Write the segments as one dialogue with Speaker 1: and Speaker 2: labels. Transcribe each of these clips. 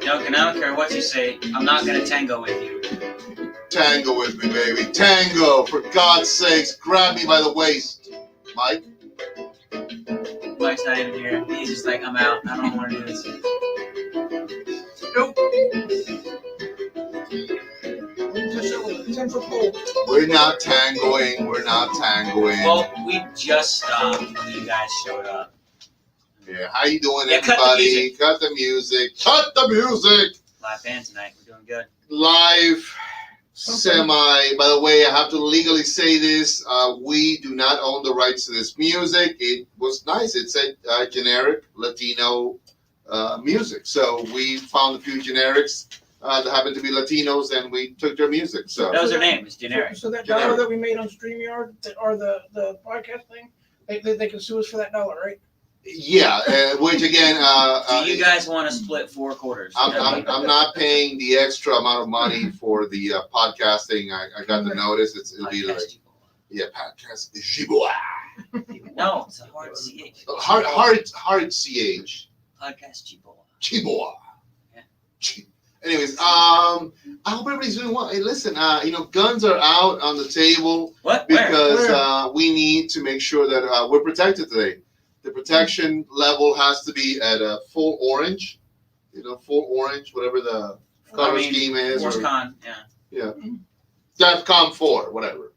Speaker 1: Duncan, I don't care what you say. I'm not going to tango with you.
Speaker 2: Tango with me, baby. Tango, for God's sakes. Grab me by the waist. Mike?
Speaker 1: Mike's not even here. He's just like, I'm out. I don't want to do this.
Speaker 3: Nope.
Speaker 2: We're not tangoing. We're not tangoing.
Speaker 1: Well, we just stopped when you guys showed up.
Speaker 2: Yeah, how you doing,
Speaker 1: Yeah,
Speaker 2: everybody? Cut the music. Cut the music.
Speaker 1: Live band tonight. We're doing good.
Speaker 2: Live, semi. By the way, I have to legally say this. We do not own the rights to this music. It was nice. It said generic Latino music. So we found a few generics that happened to be Latinos, and we took their music. So
Speaker 1: that was their name. It's generic.
Speaker 3: So that dollar that we made on StreamYard, or the podcast thing, they can sue us for that $1, right?
Speaker 2: Yeah, which again,
Speaker 1: do you guys want to split 4 quarters?
Speaker 2: I'm not paying the extra amount of money for the podcasting. I got the notice. It'll be like, yeah, podcast Chiboa.
Speaker 1: No, it's a hard CH.
Speaker 2: Hard CH.
Speaker 1: Podcast Chiboa.
Speaker 2: Chiboa.
Speaker 1: Yeah.
Speaker 2: Anyways, I hope everybody's doing well. Hey, listen, guns are out on the table.
Speaker 1: What?
Speaker 2: Because we need to make sure that we're protected today. The protection level has to be at a full orange, full orange, whatever the color scheme is.
Speaker 1: ForceCon,
Speaker 2: yeah. DEFCON 4, whatever.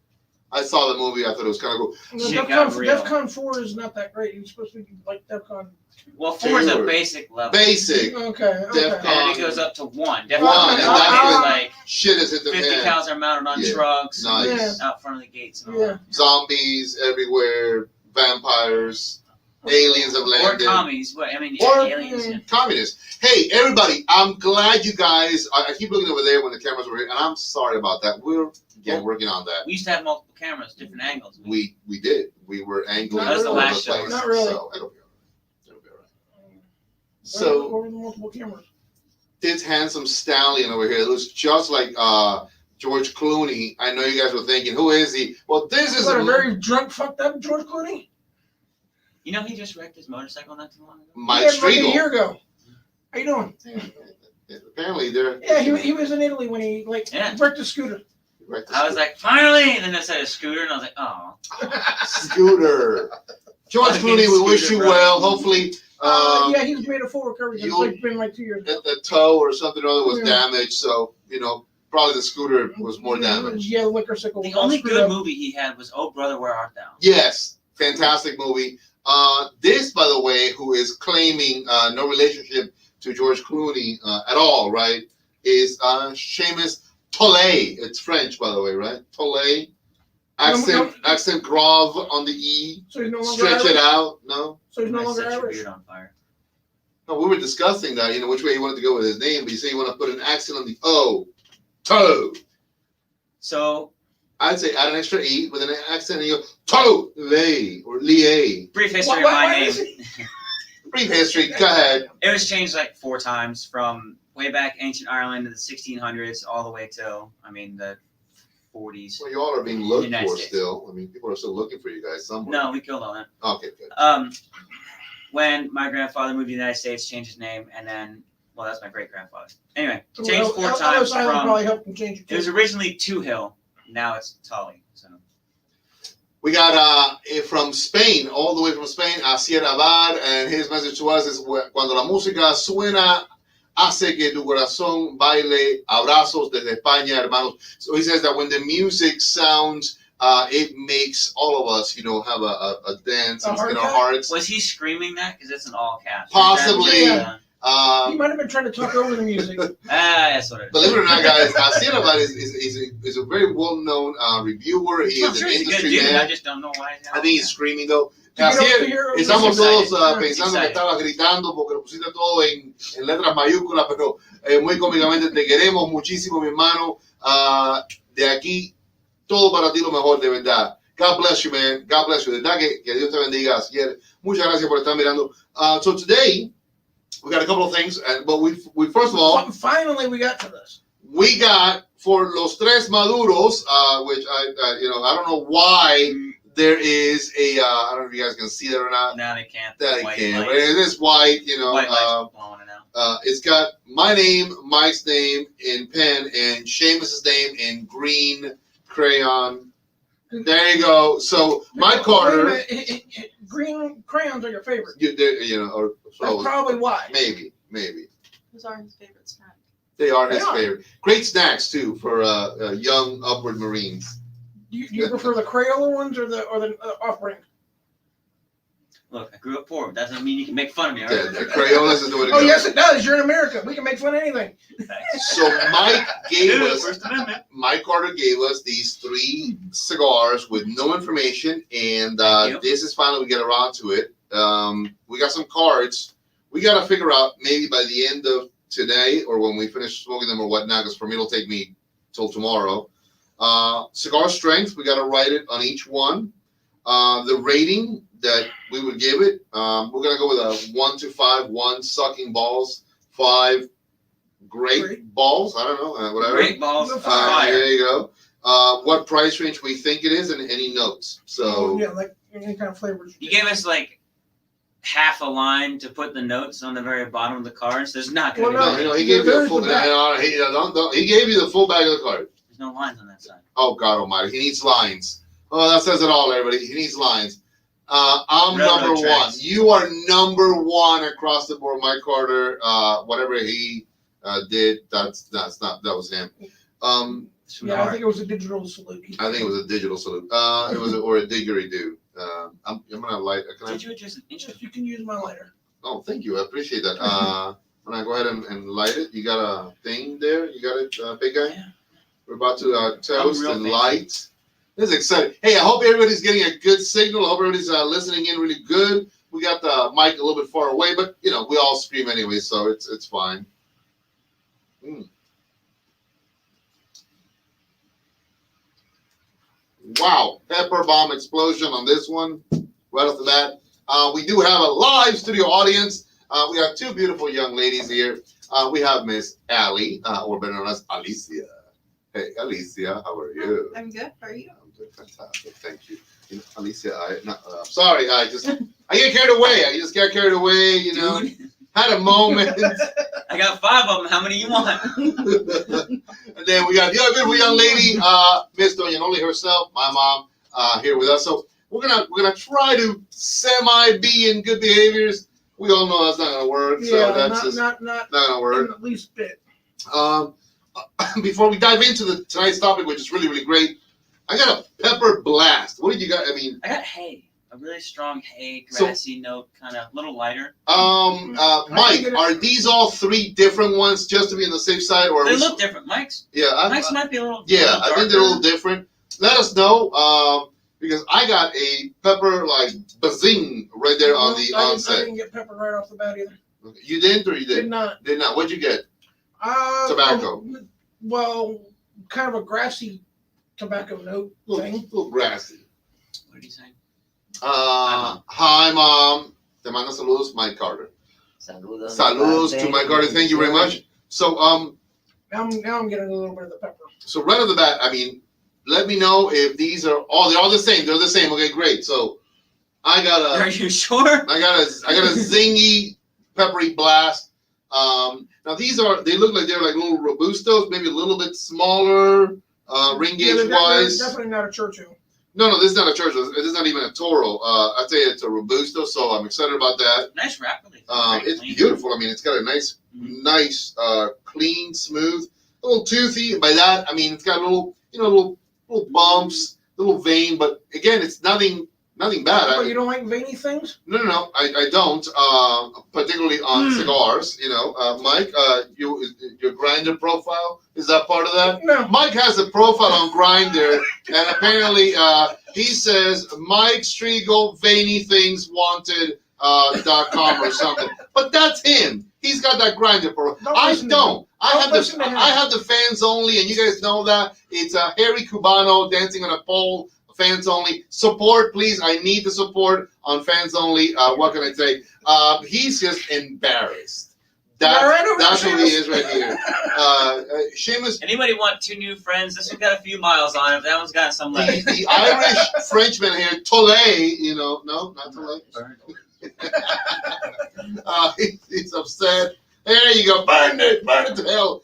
Speaker 2: I saw the movie. I thought it was kind of cool.
Speaker 3: DEFCON 4 is not that great. It's supposed to be like DEFCON.
Speaker 1: Well, 4 is a basic level.
Speaker 2: Basic.
Speaker 3: Okay.
Speaker 2: DEFCON.
Speaker 1: And it goes up to 1. DEFCON
Speaker 2: 1, and that's
Speaker 1: like
Speaker 2: shit is hit the
Speaker 1: 50
Speaker 2: fan.
Speaker 1: cows are mounted on trucks.
Speaker 2: Nice.
Speaker 1: Out front of the gates. And all that.
Speaker 2: Zombies everywhere. Vampires. Aliens have landed.
Speaker 1: Or commies. Aliens. Yeah.
Speaker 2: Communists. Hey, everybody, I'm glad you guys, I keep looking over there when the cameras were here, and I'm sorry about that. We're working on that.
Speaker 1: We used to have multiple cameras, different angles.
Speaker 2: We did. We were angling
Speaker 1: that was the
Speaker 2: all over
Speaker 1: last
Speaker 2: the place.
Speaker 3: show. Not really.
Speaker 2: So it'll be all right. So,
Speaker 3: over the multiple cameras.
Speaker 2: This handsome stallion over here looks just like George Clooney. I know you guys were thinking, who is he? Well, this is
Speaker 3: a very drunk, fucked up George Clooney.
Speaker 1: You know, he just wrecked his motorcycle not too long ago.
Speaker 2: Mike Striegel.
Speaker 3: Like a year ago. How you doing?
Speaker 2: Apparently, they're.
Speaker 3: Yeah, he was in Italy when he wrecked a scooter.
Speaker 1: I was like, finally! And then I said a scooter, and I was like, oh.
Speaker 2: Scooter. George Clooney, we wish you well. Hopefully.
Speaker 3: Yeah, he's made a full recovery. It's been like 2 years.
Speaker 2: The toe or something or other was damaged, so probably the scooter was more damaged.
Speaker 3: Yeah, the liquor cycle.
Speaker 1: The only good movie he had was Oh Brother, Where Art Thou?
Speaker 2: Yes, fantastic movie. This, by the way, who is claiming no relationship to George Clooney at all, right, is Seamus Tollet. It's French, by the way, right? Tollet. Accent grave on the E.
Speaker 3: So he's no longer
Speaker 2: Stretch
Speaker 3: Irish?
Speaker 2: it out. No?
Speaker 3: So he's no longer
Speaker 1: Set your
Speaker 3: Irish?
Speaker 1: beard on fire.
Speaker 2: No, we were discussing that, which way he wanted to go with his name, but you say you want to put an accent on the O. Toe.
Speaker 1: So
Speaker 2: I'd say add an extra E with an accent and you go, Tollet or Lie.
Speaker 1: Brief history of my name.
Speaker 2: Brief history, go ahead.
Speaker 1: It was changed like 4 times from way back ancient Ireland to the 1600s all the way till, the 40s.
Speaker 2: Well, you all are being looked for
Speaker 1: States.
Speaker 2: still. People are still looking for you guys somewhere.
Speaker 1: No, we killed all that.
Speaker 2: Okay, good.
Speaker 1: When my grandfather moved to the United States, changed his name, and then, well, that's my great-grandfather. Anyway, changed 4 times from,
Speaker 3: probably helped him change
Speaker 1: it was originally Two Hill, now it's Tully. So.
Speaker 2: We got from Spain, all the way from Spain, Asier Abad, and his message to us is, cuando la música suena, hace que tu corazón baile, abrazos desde España, hermanos. So he says that when the music sounds, it makes all of us, have a dance in our hearts.
Speaker 1: Was he screaming that? Because it's an all caps.
Speaker 2: Possibly.
Speaker 3: He might have been trying to talk over the music.
Speaker 1: That's what it is.
Speaker 2: Believe it or not, guys, Asier Abad is a very well-known reviewer. He is an industry man.
Speaker 1: I just don't know why.
Speaker 2: I think he's screaming, though. Estamos todos pensando que estabas gritando porque lo pusiste todo en letras mayúsculas, pero muy cómicamente te queremos muchísimo, mi hermano. De aquí, todo para ti lo mejor, de verdad. God bless you, man. God bless you. De verdad que Dios te bendiga. Asier. Muchas gracias por estar mirando. So today, we got a couple of things, but we first of all,
Speaker 3: finally we got to this.
Speaker 2: We got for los tres Maduros, which I don't know why There is a I don't know if you guys can see that or not.
Speaker 1: Now they can't.
Speaker 2: That
Speaker 1: White
Speaker 2: can.
Speaker 1: lights.
Speaker 2: But it is white, you know.
Speaker 1: White lights blowing it out.
Speaker 2: It's got my name, Mike's name in pen, and Seamus's name in green crayon. There you go. So Mike Carter.
Speaker 3: Green crayons are your favorite.
Speaker 2: You know, or
Speaker 3: That's probably why.
Speaker 2: Maybe.
Speaker 4: Those are his favorite snack.
Speaker 2: They are his favorite. Great snacks too for young upward Marines.
Speaker 3: Do you prefer the Crayola ones or the off-brand?
Speaker 1: Look, I grew up poor. That doesn't mean you can make fun of me. All
Speaker 2: Yeah,
Speaker 1: right?
Speaker 2: the Crayolas is the way to go.
Speaker 3: Oh yes, it does. You're in America. We can make fun of anything.
Speaker 2: So Mike gave us.
Speaker 1: First Amendment.
Speaker 2: Mike Carter gave us these 3 cigars with no information, and this is finally we get around to it. We got some cards. We got to figure out maybe by the end of today or when we finish smoking them or whatnot, because for me it'll take me till tomorrow. Cigar strength, we got to write it on each one. The rating that we would give it, we're going to go with a 1 to 5, 1 sucking balls, 5 great balls. I don't know, whatever.
Speaker 1: Great balls. Fire.
Speaker 2: There you go. What price range we think it is, and any notes. So
Speaker 3: yeah, like any kind of flavors.
Speaker 1: You gave us like half a line to put the notes on the very bottom of the cards. There's not going to
Speaker 2: no,
Speaker 1: be.
Speaker 2: he gave you a full. He gave you the full bag of the card.
Speaker 1: There's no lines on that side.
Speaker 2: Oh God Almighty, he needs lines. Oh, that says it all, everybody. He needs lines. I'm
Speaker 1: Railroad
Speaker 2: number
Speaker 1: tracks.
Speaker 2: 1. You are number 1 across the board, Mike Carter. Whatever he did, that was him.
Speaker 3: Yeah, I think it was a digital salute.
Speaker 2: I think it was a digital salute. It was or a didgeridoo. I'm gonna light.
Speaker 1: Did you just
Speaker 3: Yes, you can use my lighter.
Speaker 2: Oh, thank you. I appreciate that. When I go ahead and light it, you got a thing there. You got it, big guy.
Speaker 1: Yeah.
Speaker 2: We're about to toast
Speaker 1: real
Speaker 2: and
Speaker 1: fancy.
Speaker 2: light. This is exciting. Hey, I hope everybody's getting a good signal. I hope everybody's listening in really good. We got the mic a little bit far away, but you know we all scream anyway, so it's fine. Wow, pepper bomb explosion on this one right off the bat. We do have a live studio audience. We have 2 beautiful young ladies here. We have Miss Allie, or better known as Alicia. Hey, Alicia, how are you?
Speaker 4: I'm good. How are you?
Speaker 2: I'm doing fantastic, thank you. You know, Alicia, I'm sorry, I get carried away. I just got carried away, you know.
Speaker 1: Dude,
Speaker 2: Had a moment.
Speaker 1: I got 5 of them. How many you want?
Speaker 2: And then we got the other beautiful young lady, Miss Doña Noli herself, my mom, here with us. So we're gonna try to semi be in good behaviors. We all know that's not gonna work.
Speaker 3: Yeah,
Speaker 2: So that's
Speaker 3: not
Speaker 2: gonna work.
Speaker 3: in the least bit.
Speaker 2: Before we dive into tonight's topic, which is really, really great, I got a pepper blast. What did you got? I mean,
Speaker 1: I got hay. A really strong hay, grassy note, kind of a little lighter.
Speaker 2: Mike, are these all 3 different ones just to be on the safe side, or
Speaker 1: They look different. Mike's might be a little.
Speaker 2: Yeah, I think they're a little different. Let us know, because I got a pepper like bazing right there on the
Speaker 3: I
Speaker 2: onset.
Speaker 3: didn't get pepper right off the bat either.
Speaker 2: You didn't, or you did?
Speaker 3: Did not.
Speaker 2: Did not. What'd you get? Tobacco.
Speaker 3: Well, kind of a grassy tobacco note thing.
Speaker 2: Little grassy.
Speaker 1: What did he say?
Speaker 2: Hi, Mom. Te manda saludos, Mike Carter. Saludos to Mike Carter. Thank you very much. So,
Speaker 3: Now I'm getting a little bit of the pepper.
Speaker 2: So right off the bat, I mean, let me know if these are they're all the same. They're the same. Okay, great. So I got
Speaker 1: Are you sure?
Speaker 2: I got a zingy, peppery blast. Now they look like they're like little robustos, maybe a little bit smaller, ring gauge wise.
Speaker 3: They're definitely not a Churchill.
Speaker 2: No, this is not a Churchill. This is not even a Toro. I'd say it's a robusto, so I'm excited about that.
Speaker 1: Nice wrap.
Speaker 2: It's beautiful. I mean, it's got a nice, clean, smooth, a little toothy. By that, I mean it's got little bumps, little vein, but again, it's nothing bad.
Speaker 3: But you don't like veiny things?
Speaker 2: No, I don't. Particularly on cigars, Mike. Your grinder profile, is that part of that?
Speaker 3: No.
Speaker 2: Mike has a profile on Grinder, and apparently he says Mike Striegel veiny things wanted .com or something. But that's him. He's got that Grinder profile. I don't. I have the fans only, and you guys know that it's a Harry Cubano dancing on a pole. Fans only support, please. I need the support on fans only. What can I say? He's just embarrassed That's who he is right here. Seamus.
Speaker 1: Anybody want 2 new friends? This one's got a few miles on it. That one's got some left.
Speaker 2: The Irish Frenchman here, Tollet, no, not Tollet. He's upset. There you go. Burn it to hell.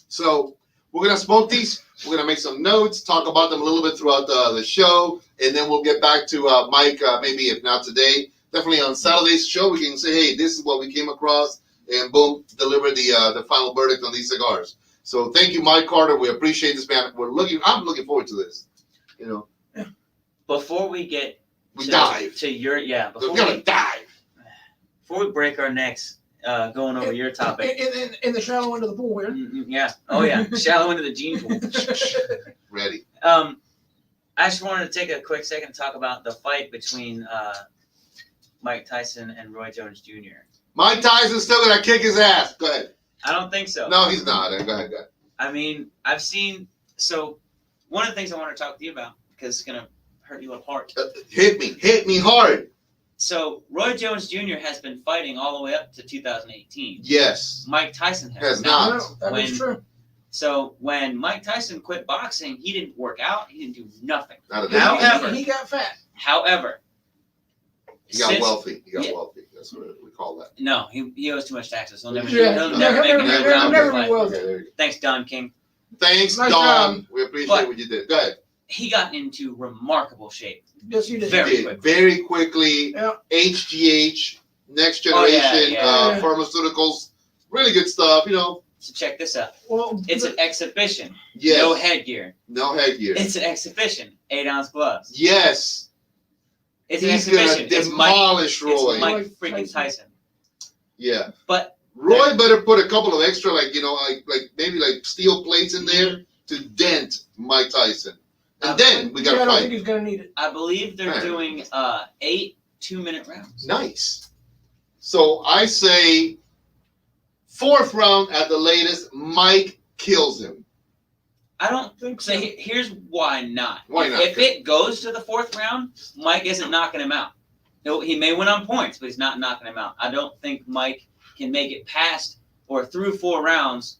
Speaker 2: So we're gonna smoke these. We're gonna make some notes, talk about them a little bit throughout the show, and then we'll get back to Mike. Maybe if not today, definitely on Saturday's show, we can say, hey, this is what we came across, and boom, deliver the final verdict on these cigars. So thank you, Mike Carter. We appreciate this, man. I'm looking forward to this.
Speaker 1: Before we get
Speaker 2: dive
Speaker 1: to your
Speaker 2: We're gonna dive.
Speaker 1: Before we break our necks, going over your topic.
Speaker 3: In the shallow end of the pool here.
Speaker 1: Yeah. Oh yeah. Shallow into the gene pool.
Speaker 2: Ready.
Speaker 1: I just wanted to take a quick second to talk about the fight between Mike Tyson and Roy Jones Jr.
Speaker 2: Mike Tyson's still gonna kick his ass. Go ahead.
Speaker 1: I don't think so.
Speaker 2: No, he's not. Go ahead.
Speaker 1: I mean, I've seen. So one of the things I want to talk to you about, because it's gonna hurt you up hard.
Speaker 2: Hit me hard.
Speaker 1: So Roy Jones Jr. has been fighting all the way up to 2018.
Speaker 2: Yes.
Speaker 1: Mike Tyson
Speaker 2: has not.
Speaker 3: No, that is true.
Speaker 1: So when Mike Tyson quit boxing, he didn't work out. He didn't do nothing.
Speaker 2: Not a
Speaker 1: However,
Speaker 3: he got fat.
Speaker 1: However,
Speaker 2: he got wealthy. Wealthy. That's what we call that.
Speaker 1: No, he owes too much taxes. He'll never,
Speaker 3: Yeah.
Speaker 1: he'll never make it.
Speaker 3: Never be wealthy.
Speaker 2: Okay, there you go.
Speaker 1: Thanks, Don King.
Speaker 2: Thanks,
Speaker 3: Nice
Speaker 2: Don.
Speaker 3: job.
Speaker 2: We appreciate
Speaker 1: But-
Speaker 2: what you did. Go ahead.
Speaker 1: He got into remarkable shape.
Speaker 3: Yes, you did.
Speaker 1: Very
Speaker 2: quickly.
Speaker 3: Yeah.
Speaker 2: HGH, next generation
Speaker 1: yeah.
Speaker 2: pharmaceuticals, really good stuff.
Speaker 1: So check this out.
Speaker 3: Well,
Speaker 1: It's an exhibition.
Speaker 2: Yes.
Speaker 1: No headgear.
Speaker 2: No headgear.
Speaker 1: It's an exhibition. 8-ounce gloves.
Speaker 2: Yes.
Speaker 1: It's an
Speaker 2: He's gonna
Speaker 1: exhibition. It's Mike.
Speaker 2: demolish Roy.
Speaker 1: It's Mike freaking Tyson.
Speaker 2: Yeah.
Speaker 1: But
Speaker 2: Roy better put a couple of extra, maybe steel plates in there to dent Mike Tyson. And then we got
Speaker 3: I
Speaker 2: to
Speaker 3: don't
Speaker 2: fight.
Speaker 3: think he's gonna need it.
Speaker 1: I believe they're
Speaker 2: Man.
Speaker 1: doing 8 2-minute rounds.
Speaker 2: Nice. So I say 4th round at the latest, Mike kills him.
Speaker 1: I don't
Speaker 3: Think
Speaker 1: so.
Speaker 3: so.
Speaker 1: Here's why not.
Speaker 2: Why not?
Speaker 1: If it goes to the 4th round, Mike isn't knocking him out. He may win on points, but he's not knocking him out. I don't think Mike can make it past or through 4 rounds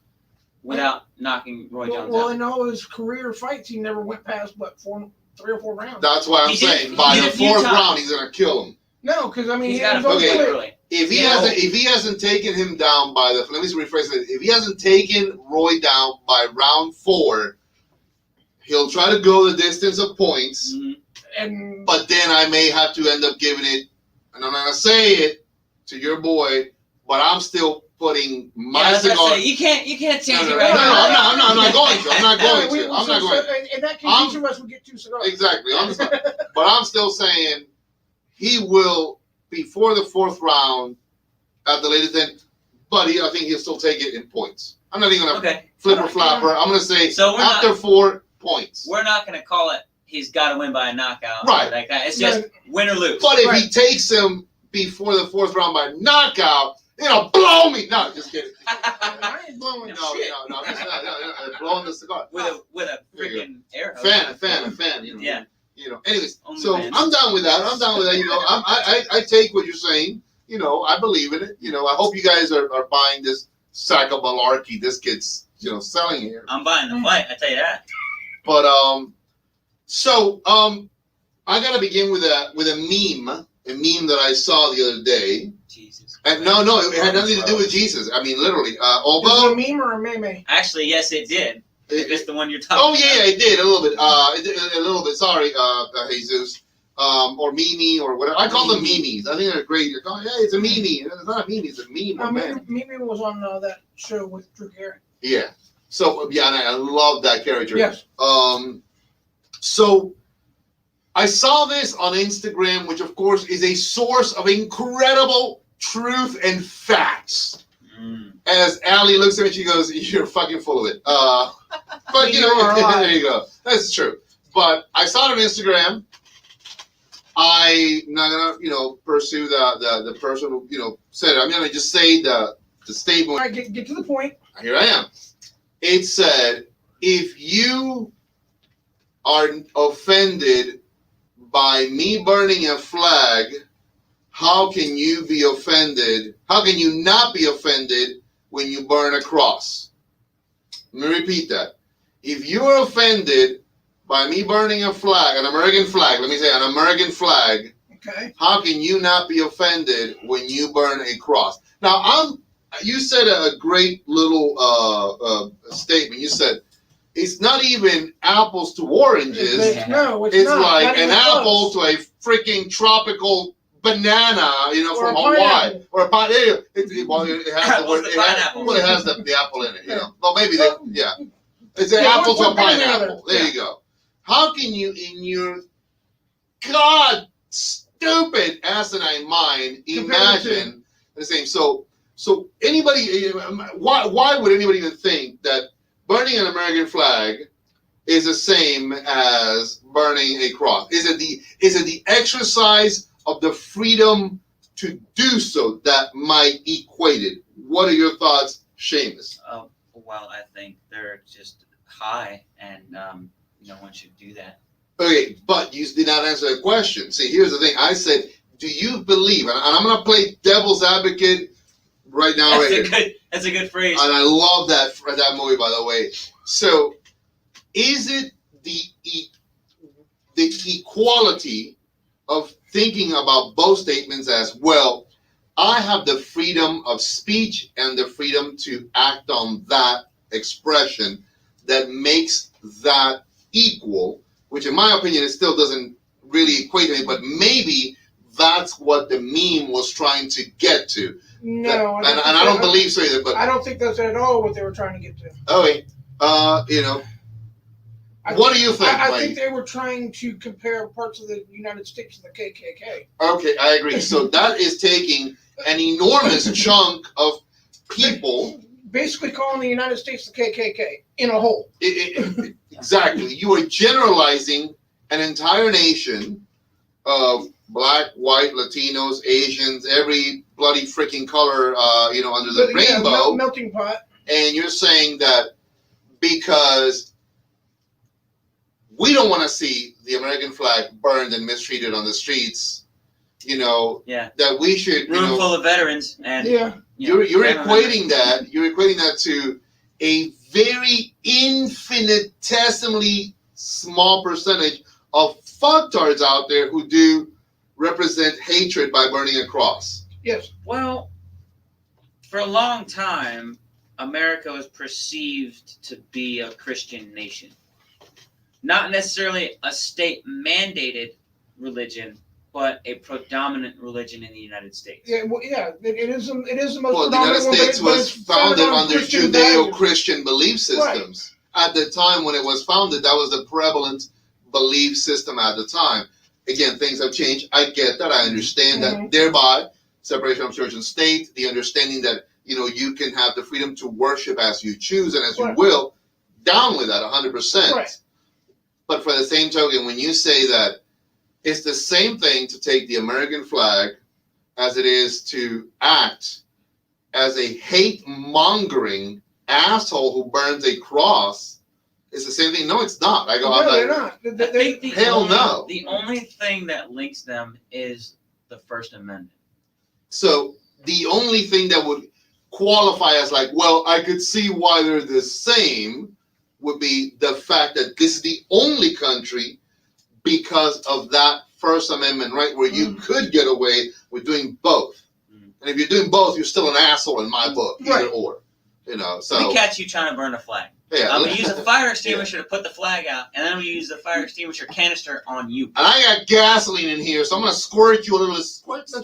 Speaker 1: without knocking Roy Jones
Speaker 3: Well,
Speaker 1: out.
Speaker 3: in all his career fights, he never went past 3 or 4 rounds.
Speaker 2: That's why I'm
Speaker 1: He did-
Speaker 2: saying
Speaker 1: he
Speaker 2: by
Speaker 1: did
Speaker 2: the
Speaker 1: a few
Speaker 2: 4th
Speaker 1: times.
Speaker 2: round, he's going to kill him.
Speaker 3: No, because I mean,
Speaker 1: He's got to
Speaker 3: was
Speaker 1: go
Speaker 3: always
Speaker 2: Okay.
Speaker 3: quick.
Speaker 1: early.
Speaker 2: If he
Speaker 1: Yeah.
Speaker 2: hasn't taken him down by let me rephrase it. If he hasn't taken Roy down by round 4, he'll try to go the distance of points.
Speaker 1: Mhm.
Speaker 3: And
Speaker 2: But then I may have to end up giving it, and I'm not gonna say it to your boy, but I'm still putting my
Speaker 1: I was gonna
Speaker 2: cigar.
Speaker 1: say, you can't change
Speaker 2: No,
Speaker 1: it
Speaker 2: no,
Speaker 1: right
Speaker 2: no,
Speaker 1: now.
Speaker 2: I'm not going to. I'm not going
Speaker 3: we-
Speaker 2: to. I'm
Speaker 3: so-
Speaker 2: not going
Speaker 3: so
Speaker 2: to.
Speaker 3: in that case,
Speaker 2: I'm-
Speaker 3: each of us would get 2 cigars.
Speaker 2: Exactly. But I'm still saying he will before the 4th round at the latest. Then, but I think he'll still take it in points. I'm not even gonna
Speaker 1: Okay,
Speaker 2: flipper flapper. I'm gonna say
Speaker 1: So we're
Speaker 2: after
Speaker 1: not-
Speaker 2: 4 points.
Speaker 1: we're not gonna call it. He's got to win by a knockout,
Speaker 2: Right.
Speaker 1: Like that. It's just win or lose.
Speaker 2: But if he
Speaker 3: Right.
Speaker 2: takes him before the 4th round by knockout, it'll blow me. No, just kidding.
Speaker 3: I ain't blowing
Speaker 2: No,
Speaker 3: shit.
Speaker 2: no, blowing the cigar.
Speaker 1: with a
Speaker 2: There you
Speaker 1: freaking air hose.
Speaker 2: A fan.
Speaker 1: Yeah.
Speaker 2: Anyways,
Speaker 1: Only
Speaker 2: so
Speaker 1: fans.
Speaker 2: I'm down with that. I take what you're saying. I believe in it. I hope you guys are buying this sack of malarkey this kid's selling here.
Speaker 1: I'm buying the fight. I tell you that.
Speaker 2: But I gotta begin with a meme that I saw the other day.
Speaker 1: Jesus.
Speaker 2: And no, it had nothing to do with Jesus. I mean, literally.
Speaker 3: Is it
Speaker 2: Although
Speaker 3: a meme or a meme?
Speaker 1: Actually, yes, it did. If it's the one you're talking
Speaker 2: oh
Speaker 1: about.
Speaker 2: yeah, it did a little bit. A little bit. Sorry, Jesus. Or Mimi or whatever. I call them memes. I think they're great. You're calling, it's a meme. It's not a meme. It's a meme.
Speaker 3: No,
Speaker 2: man.
Speaker 3: Meme was on that show with Drew Carey.
Speaker 2: Yeah. So yeah, and I love that character.
Speaker 3: Yes.
Speaker 2: So I saw this on Instagram, which of course is a source of incredible truth and facts. As Allie looks at me, she goes, "You're fucking full of it." But there you go. That's true. But I saw it on Instagram. I'm not gonna, pursue the person who, said it. I'm gonna just say the statement.
Speaker 3: All right, get to the point.
Speaker 2: Here I am. It said, if you are offended by me burning a flag, how can you be offended? How can you not be offended when you burn a cross? Let me repeat that. If you're offended by me burning a flag, an American flag, let me say an American flag,
Speaker 3: Okay.
Speaker 2: how can you not be offended when you burn a cross? Now, you said a great little statement. You said, it's not even apples to oranges.
Speaker 3: It's
Speaker 2: It's
Speaker 3: not.
Speaker 2: like
Speaker 3: Not
Speaker 2: an
Speaker 3: even
Speaker 2: apple
Speaker 3: close.
Speaker 2: to a freaking tropical banana,
Speaker 3: Or
Speaker 2: from
Speaker 3: a
Speaker 2: Hawaii.
Speaker 3: pineapple.
Speaker 2: Or a pineapple. It has
Speaker 1: What's the pineapple?
Speaker 2: Well, it has the apple in it, Well, maybe yeah. It's an
Speaker 3: Yeah,
Speaker 2: apple to a
Speaker 3: one thing or the
Speaker 2: pineapple.
Speaker 3: other.
Speaker 2: There you go. How can you, in your stupid asinine mind, imagine the same? So anybody, why would anybody even think that burning an American flag is the same as burning a cross? Is it the exercise of the freedom to do so that might equate it? What are your thoughts, Seamus?
Speaker 1: Well, I think they're just high, and no one should do that.
Speaker 2: Okay, but you did not answer the question. See, here's the thing. I said, do you believe, and I'm going to play devil's advocate right now.
Speaker 1: That's a good phrase.
Speaker 2: And I love that movie, by the way. So, is it the equality of thinking about both statements as, well, I have the freedom of speech and the freedom to act on that expression that makes that equal, which in my opinion, it still doesn't really equate to me, but maybe that's what the meme was trying to get to.
Speaker 3: No.
Speaker 2: I don't believe so either, but
Speaker 3: I don't think that's at all what they were trying to get to.
Speaker 2: okay, what do you think?
Speaker 3: I think they were trying to compare parts of the United States to the KKK.
Speaker 2: Okay, I agree. So that is taking an enormous chunk of people.
Speaker 3: Basically calling the United States the KKK in a whole.
Speaker 2: Exactly. You are generalizing an entire nation of black, white, Latinos, Asians, every bloody freaking color, under the rainbow.
Speaker 3: Melting pot.
Speaker 2: And you're saying that because we don't want to see the American flag burned and mistreated on the streets, that we should,
Speaker 1: Room full of veterans, and
Speaker 2: you're equating that. You're equating that to a very infinitesimally small percentage of fucktards out there who do represent hatred by burning a cross.
Speaker 3: Yes.
Speaker 1: Well, for a long time, America was perceived to be a Christian nation. Not necessarily a state-mandated religion, but a predominant religion in the United States.
Speaker 3: Yeah, it is the most
Speaker 2: Well, the
Speaker 3: predominant
Speaker 2: United States
Speaker 3: one,
Speaker 2: was founded under
Speaker 3: Christian
Speaker 2: Judeo-Christian belief systems. Right. At the time when it was founded, that was the prevalent belief system at the time. Again, things have changed. I get that. I understand that. Thereby, separation of church and state, the understanding that, you can have the freedom to worship as you choose and as you will, down with that 100%.
Speaker 3: Right.
Speaker 2: But for the same token, when you say that it's the same thing to take the American flag as it is to act as a hate-mongering asshole who burns a cross, it's the same thing. No, it's not. I go,
Speaker 3: no, they're not.
Speaker 2: No.
Speaker 1: The only thing that links them is the First Amendment.
Speaker 2: So the only thing that would qualify as like, well, I could see why they're the same would be the fact that this is the only country because of that First Amendment right where you could get away with doing both. And if you're doing both, you're still an asshole in my book, either or. So
Speaker 1: we catch you trying to burn a flag.
Speaker 2: Yeah,
Speaker 1: I'm going to use a fire extinguisher to put the flag out, and then I'm going to use the fire extinguisher canister on you.
Speaker 2: And I got gasoline in here, so I'm going to squirt you a little. Squirt. Oh,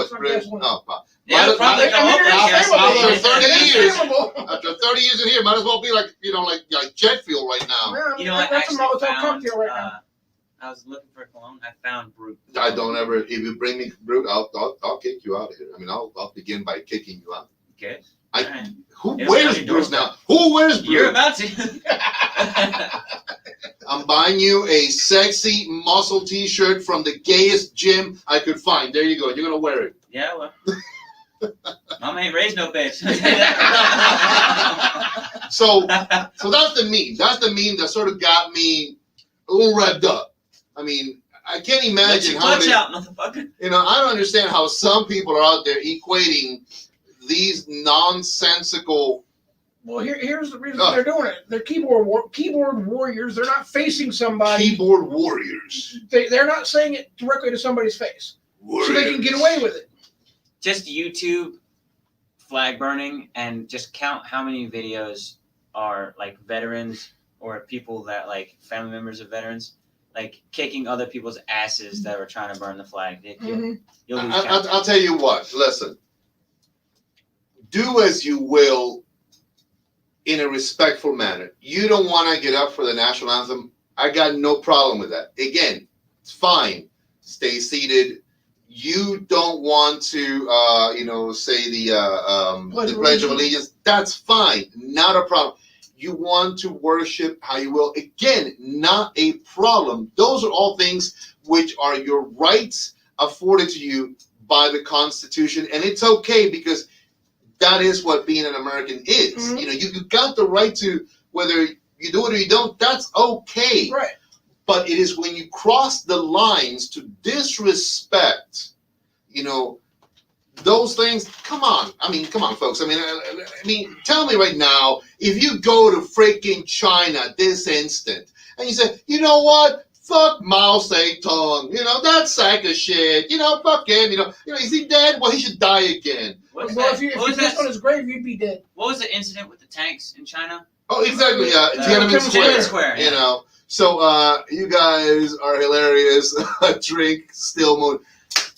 Speaker 2: it's British. Oh, wow.
Speaker 1: Yeah, probably
Speaker 2: after 30 years. After 30 years in here, might as well be like jet fuel right now.
Speaker 1: I
Speaker 3: that's a Molotov
Speaker 1: found,
Speaker 3: cocktail right now.
Speaker 1: I was looking for cologne. I found Brute.
Speaker 2: I don't ever. If you bring me Brute, I'll kick you out of here. I mean, I'll begin by kicking you out.
Speaker 1: Okay.
Speaker 2: Who wears Brute now? Who wears Brute?
Speaker 1: You're about to.
Speaker 2: I'm buying you a sexy muscle T-shirt from the gayest gym I could find. There you go. You're gonna wear it.
Speaker 1: Yeah, well. Mama ain't raised no babes.
Speaker 2: So that's the meme. That's the meme that sort of got me a little revved up. I mean, I can't
Speaker 1: Let
Speaker 2: imagine
Speaker 1: your
Speaker 2: how
Speaker 1: clutch out, motherfucker.
Speaker 2: you know, I don't understand how some people are out there equating these nonsensical.
Speaker 3: Well, here's the reason they're doing it. They're keyboard warriors. They're not facing somebody.
Speaker 2: Keyboard warriors.
Speaker 3: They're not saying it directly to somebody's face, so they can get away with it.
Speaker 1: Just YouTube flag burning and just count how many videos are like veterans or people that like family members of veterans like kicking other people's asses that were trying to burn the flag. You'll lose count.
Speaker 2: I'll tell you what. Listen, do as you will in a respectful manner. You don't want to get up for the national anthem. I got no problem with that. Again, it's fine. Stay seated. You don't want to, say the Pledge of Allegiance. That's fine. Not a problem. You want to worship how you will. Again, not a problem. Those are all things which are your rights afforded to you by the Constitution. And it's okay because that is what being an American is.
Speaker 3: Mm-hmm.
Speaker 2: You know, you got the right to, whether you do it or you don't, that's okay.
Speaker 3: Right.
Speaker 2: But it is when you cross the lines to disrespect, those things. Come on. Come on, folks. I mean, tell me right now, if you go to freaking China this instant and you say, you know what? Fuck Mao Zedong. That sack of shit. Fuck him. Is he dead? Well, he should die again.
Speaker 3: Well, if you pissed on his grave, you'd be dead.
Speaker 1: What was the incident with the tanks in China?
Speaker 2: Oh, exactly. Tiananmen
Speaker 1: Square.
Speaker 2: Yeah. So you guys are hilarious. Drink Still Moon.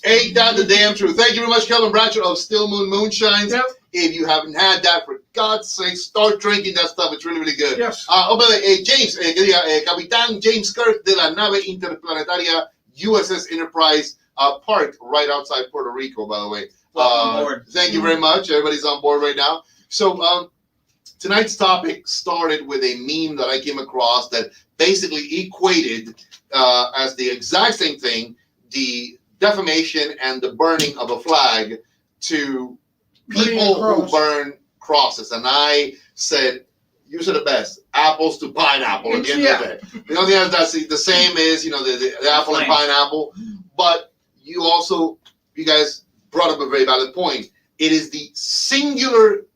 Speaker 2: Ain't that the damn truth? Thank you very much, Kelvin Bradshaw of Still Moon Moonshines.
Speaker 3: Yep.
Speaker 2: If you haven't had that, for God's sake, start drinking that stuff. It's really, really good.
Speaker 3: Yes.
Speaker 2: By the way, James, Capitán James Kirk de la nave interplanetaria USS Enterprise, parked right outside Puerto Rico, by the way.
Speaker 1: Welcome aboard.
Speaker 2: Thank you very much. Everybody's on board right now. So tonight's topic started with a meme that I came across that basically equated as the exact same thing, the defamation and the burning of a flag to people who burn crosses. And I said, you said it best, apples to pineapple at the end of the day. The only thing that's the same is, the apple and pineapple. But you guys brought up a very valid point. It is the singular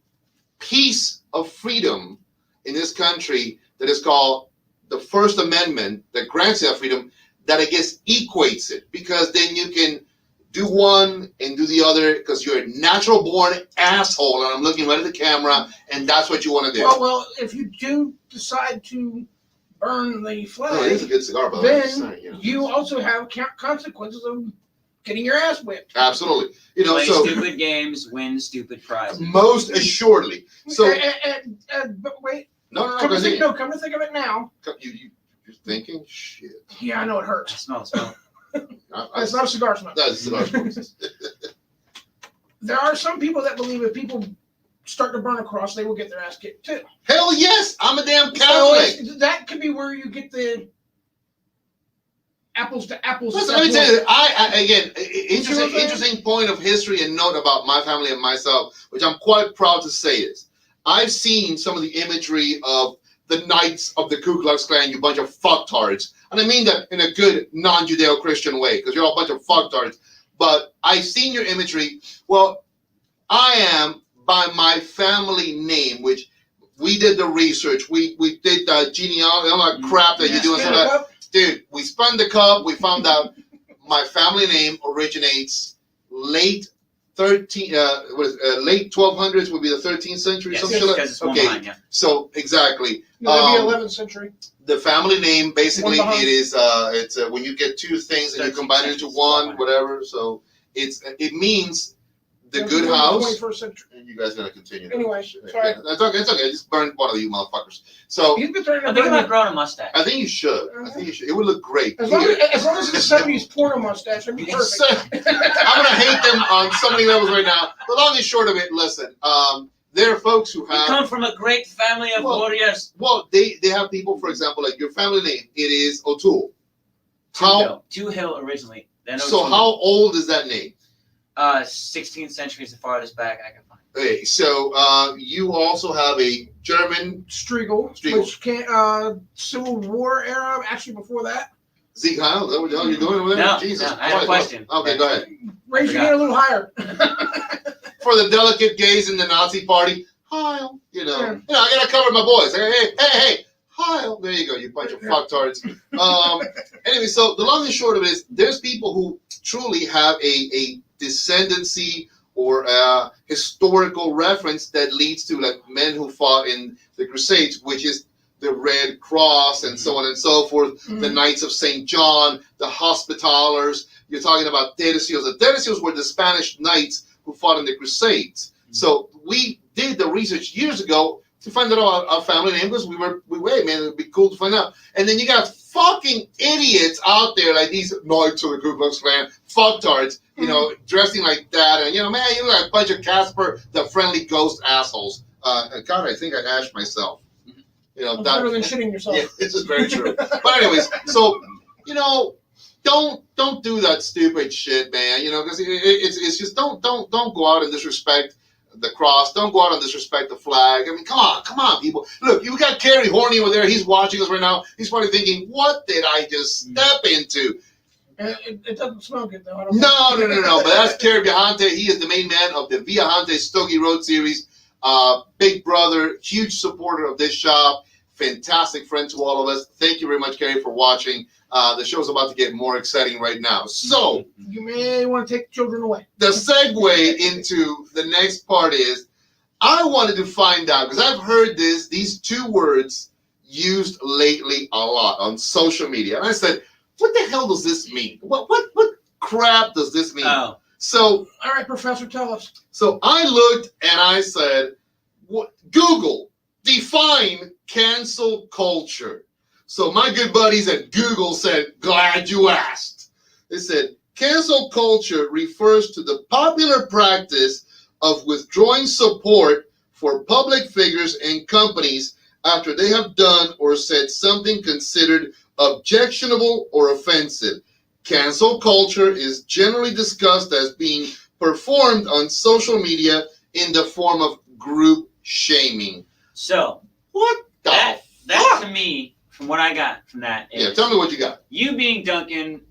Speaker 2: piece of freedom in this country that is called the First Amendment that grants you that freedom, that I guess equates it, because then you can do one and do the other because you're a natural born asshole, and I'm looking right at the camera, and that's what you want to do.
Speaker 3: Well, if you do decide to burn the flag,
Speaker 2: it is a good cigar, by the way.
Speaker 3: Then you also have consequences of getting your ass whipped.
Speaker 2: Absolutely.
Speaker 1: Play stupid games, win stupid prizes.
Speaker 2: Most assuredly. So,
Speaker 3: but wait.
Speaker 2: No.
Speaker 3: Come to think of it now.
Speaker 2: You're thinking? Shit.
Speaker 3: Yeah, I know it hurts.
Speaker 1: Smell.
Speaker 3: It's not a cigar smoke.
Speaker 2: That's a cigar smoke.
Speaker 3: There are some people that believe if people start to burn a cross, they will get their ass kicked too.
Speaker 2: Hell yes! I'm a damn Catholic.
Speaker 3: So that could be where you get the apples to apples.
Speaker 2: Listen, let me tell you, interesting point of history and note about my family and myself, which I'm quite proud to say is, I've seen some of the imagery of the Knights of the Ku Klux Klan, you bunch of fucktards. And I mean that in a good non-Judeo-Christian way, because you're all a bunch of fucktards. But I've seen your imagery. Well, I am, by my family name, which we did the research. We did the genealogy, all that crap that you're doing. So that, dude, we spun the cup. We found out my family name originates late 1200s would be the 13th century.
Speaker 1: Yes,
Speaker 2: something like that. Okay,
Speaker 1: behind, yeah.
Speaker 2: So exactly.
Speaker 3: Maybe 11th century.
Speaker 2: The family name basically it is it's when you get two things and you combine it into one, whatever. So it means the good house.
Speaker 3: 21st century.
Speaker 2: And you guys gotta continue.
Speaker 3: Anyway, sorry.
Speaker 2: Yeah, it's okay. It's okay. I just burned one of you motherfuckers. So
Speaker 3: He's been trying
Speaker 1: I
Speaker 3: to
Speaker 1: think
Speaker 3: burn
Speaker 1: about growing a mustache.
Speaker 2: I think you should. It would look great.
Speaker 3: as long as it's a 70s porno mustache, it'd be perfect.
Speaker 2: I'm gonna hate them on so many levels right now. The long and short of it, listen. There are folks who have.
Speaker 1: We come from a great family of warriors.
Speaker 2: Well, they have people, for example, like your family name. It is O'Toole.
Speaker 1: Two Hill originally. Then
Speaker 2: so
Speaker 1: O'Toole.
Speaker 2: how old is that name?
Speaker 1: 16th century is the farthest back I can find.
Speaker 2: Okay, so you also have a German
Speaker 3: Striegel. Which Civil War era, actually before that.
Speaker 2: Zeke Heil, is that what the hell you're doing over there?
Speaker 1: No,
Speaker 2: Jesus
Speaker 1: no, I had a
Speaker 2: Christ.
Speaker 1: question.
Speaker 2: Okay, go ahead.
Speaker 3: Raise your hand a little higher.
Speaker 2: For the delicate gays in the Nazi party, Heil. You know, I gotta cover my boys. Hey, Heil. There you go, you bunch of fucktards. Anyway, so the long and short of it is, there's people who truly have a descendancy or a historical reference that leads to like men who fought in the Crusades, which is the Red Cross and so on and so forth, the Knights of St. John, the Hospitallers. You're talking about tercios. The tercios were the Spanish knights who fought in the Crusades. So we did the research years ago to find out about our family name because we were, hey man, it'd be cool to find out. And then you got fucking idiots out there like these Knights of the Ku Klux Klan, fucktards, you know, dressing like that. And, you know, man, you look like a bunch of Casper, the Friendly Ghost assholes. God, I think I hashed myself. You know,
Speaker 3: better than shitting yourself.
Speaker 2: Yeah, this is very true. But anyways, so, you know, don't do that stupid shit, man. You know, because it's just don't go out and disrespect the cross. Don't go out and disrespect the flag. I mean, come on, people. Look, you got Kerry Horney over there. He's watching us right now. He's probably thinking, what did I just step into?
Speaker 3: It doesn't smell good though.
Speaker 2: No. But that's Kerry Viajante. He is the main man of the Viajante Stogie Road series. Big brother, huge supporter of this shop. Fantastic friend to all of us. Thank you very much, Kerry, for watching. The show's about to get more exciting right now. So
Speaker 3: you may want to take children away.
Speaker 2: The segue into the next part is, I wanted to find out, because I've heard these two words used lately a lot on social media. And I said, what the hell does this mean? What crap does this mean?
Speaker 1: Oh.
Speaker 2: So,
Speaker 3: all right, Professor, tell us.
Speaker 2: So I looked and I said, Google, define cancel culture. So my good buddies at Google said, glad you asked. They said, cancel culture refers to the popular practice of withdrawing support for public figures and companies after they have done or said something considered objectionable or offensive. Cancel culture is generally discussed as being performed on social media in the form of group shaming.
Speaker 1: So,
Speaker 2: what the
Speaker 1: that
Speaker 2: fuck?
Speaker 1: To me, from what I got from that is,
Speaker 2: yeah, tell me what you got.
Speaker 1: You being Duncan,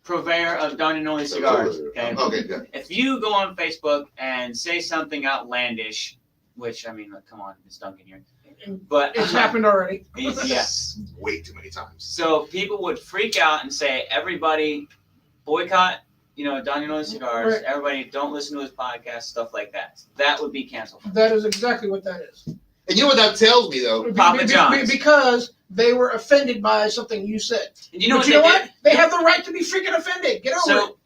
Speaker 1: purveyor of Don and Only Cigars, okay?
Speaker 2: Okay, good.
Speaker 1: If you go on Facebook and say something outlandish, which, I mean, look, come on, it's Duncan here. But
Speaker 3: it's happened already.
Speaker 1: Yes.
Speaker 2: Way too many times.
Speaker 1: So people would freak out and say, everybody boycott, you know, Don and Only Cigars. Right. Everybody don't listen to his podcast, stuff like that. That would be canceled.
Speaker 3: That is exactly what that is.
Speaker 2: And you know what that tells me, though?
Speaker 1: Papa John's.
Speaker 3: Because they were offended by something you said.
Speaker 1: And you know
Speaker 3: what? You know what? They have the right to be freaking offended. Get over it.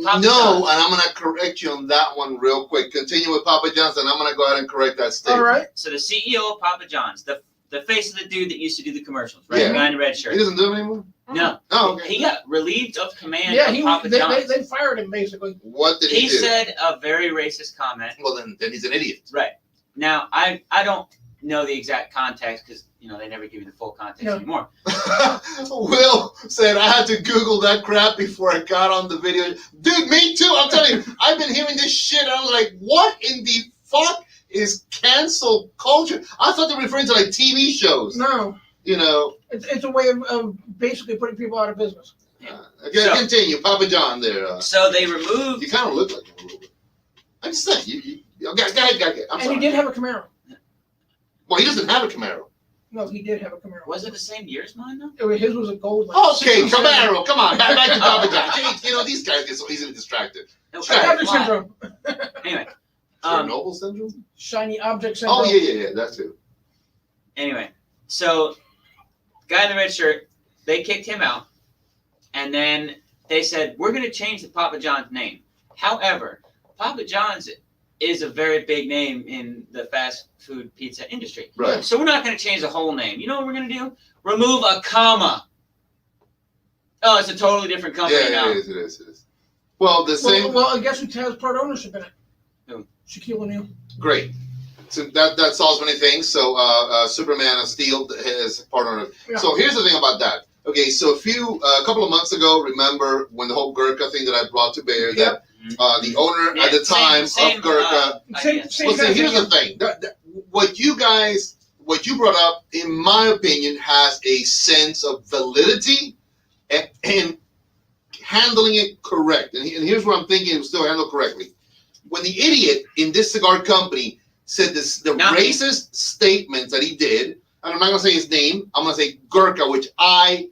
Speaker 2: Papa John's. And I'm going to correct you on that one real quick. Continue with Papa John's, and I'm going to go ahead and correct that statement.
Speaker 3: All right.
Speaker 1: So the CEO of Papa John's, the face of the dude that used to do the commercials, right?
Speaker 2: Yeah.
Speaker 1: The guy in the red shirt.
Speaker 2: He doesn't do it anymore?
Speaker 1: No.
Speaker 2: Oh, okay.
Speaker 1: He got relieved of command of Papa
Speaker 3: John's. They fired him, basically.
Speaker 2: What did he do?
Speaker 1: He said a very racist comment.
Speaker 2: Well, then he's an idiot.
Speaker 1: Right. Now, I don't know the exact context because, you know, they never give you the full context anymore.
Speaker 2: Will said, I had to Google that crap before I got on the video. Dude, me too. I'm telling you, I've been hearing this shit. I was like, what in the fuck is cancel culture? I thought they were referring to like TV shows.
Speaker 3: No.
Speaker 2: You know.
Speaker 3: It's a way of basically putting people out of business.
Speaker 2: Okay, so, continue. Papa John there.
Speaker 1: So they removed.
Speaker 2: You kind of look like him a little bit. I'm just saying. Go ahead. I'm sorry.
Speaker 3: He did have a Camaro.
Speaker 2: Well, he doesn't have a Camaro.
Speaker 3: No, he did have a Camaro.
Speaker 1: Was it the same year as mine, though?
Speaker 3: His was a gold.
Speaker 2: Okay, Camaro. Come on. Back to Papa John. You know, these guys get so easily distracted.
Speaker 3: Object syndrome.
Speaker 1: Anyway.
Speaker 2: Chernobyl syndrome?
Speaker 3: Shiny object syndrome.
Speaker 2: Oh, yeah. That too.
Speaker 1: Anyway, so guy in the red shirt, they kicked him out. And then they said, we're going to change the Papa John's name. However, Papa John's is a very big name in the fast food pizza industry.
Speaker 2: Right.
Speaker 1: So we're not going to change the whole name. You know what we're going to do? Remove a comma. Oh, it's a totally different company now.
Speaker 2: Yeah, it is. Well, same.
Speaker 3: Well, I guess who has part ownership in it?
Speaker 1: Who?
Speaker 2: Shaquille O'Neal. Great. So that solves many things. So Superman of Steel has part ownership. Yeah. So here's the thing about that. Okay, so a couple of months ago, remember when the whole Gurkha thing that I brought to bear, that the owner at the time of Gurkha. Here's the thing. What you brought up, in my opinion, has a sense of validity, and handling it correct. And here's what I'm thinking it was still handled correctly. When the idiot in this cigar company said the racist statements that he did, and I'm not going to say his name, I'm going to say Gurkha, which I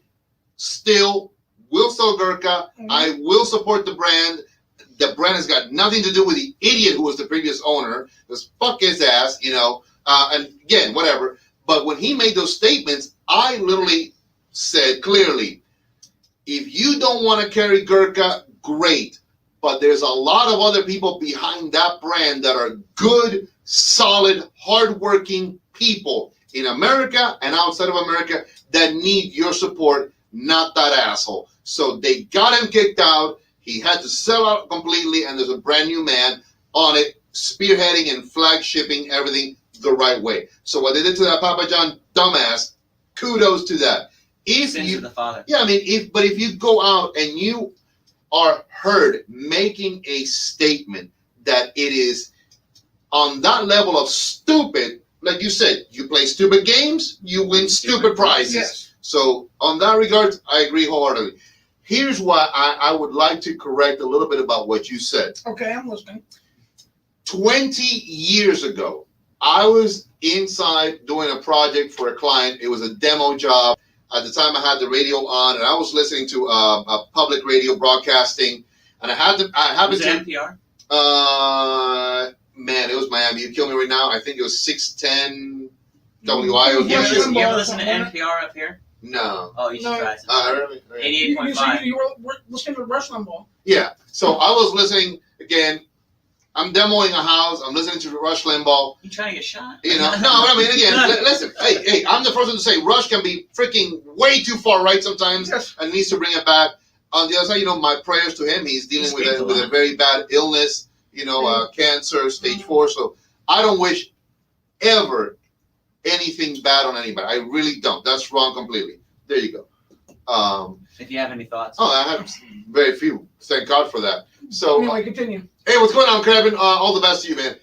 Speaker 2: still will sell Gurkha. Mm-hmm. I will support the brand. The brand has got nothing to do with the idiot who was the previous owner. Just fuck his ass, and again, whatever. But when he made those statements, I literally said clearly, if you don't want to carry Gurkha, great. But there's a lot of other people behind that brand that are good, solid, hardworking people in America and outside of America that need your support, not that asshole. So they got him kicked out. He had to sell out completely, and there's a brand new man on it, spearheading and flagshipping everything the right way. So what they did to that Papa John dumbass, kudos to that. If you,
Speaker 1: the father.
Speaker 2: Yeah, I mean, if you go out and you are heard making a statement that it is on that level of stupid, like you said, you play stupid games, you win stupid prizes.
Speaker 3: Yes.
Speaker 2: So on that regard, I agree wholeheartedly. Here's why I would like to correct a little bit about what you said.
Speaker 3: Okay, I'm listening.
Speaker 2: 20 years ago, I was inside doing a project for a client. It was a demo job. At the time, I had the radio on, and I was listening to a public radio broadcasting, and I happened
Speaker 1: was
Speaker 2: to
Speaker 1: it NPR?
Speaker 2: Man, it was Miami. You kill me right now. I think it was 610 WIO.
Speaker 1: You ever listen to NPR up here?
Speaker 2: No.
Speaker 1: Oh, you should try some.
Speaker 2: Really?
Speaker 1: 88.5.
Speaker 3: You were listening to Rush Limbaugh.
Speaker 2: Yeah. So I was listening again. I'm demoing a house. I'm listening to Rush Limbaugh.
Speaker 1: You trying to get shot?
Speaker 2: No, I mean, again, listen. Hey, I'm the first one to say Rush can be freaking way too far right sometimes,
Speaker 3: yes,
Speaker 2: and needs to bring it back. On the other side, my prayers to him. He's dealing with a very bad illness, cancer, stage 4. So I don't wish ever anything bad on anybody. I really don't. That's wrong completely. There you go.
Speaker 1: If you have any thoughts.
Speaker 2: Oh, I have very few. Thank God for that. So
Speaker 3: anyway, continue.
Speaker 2: Hey, what's going on, Kevin? All the best to you, man.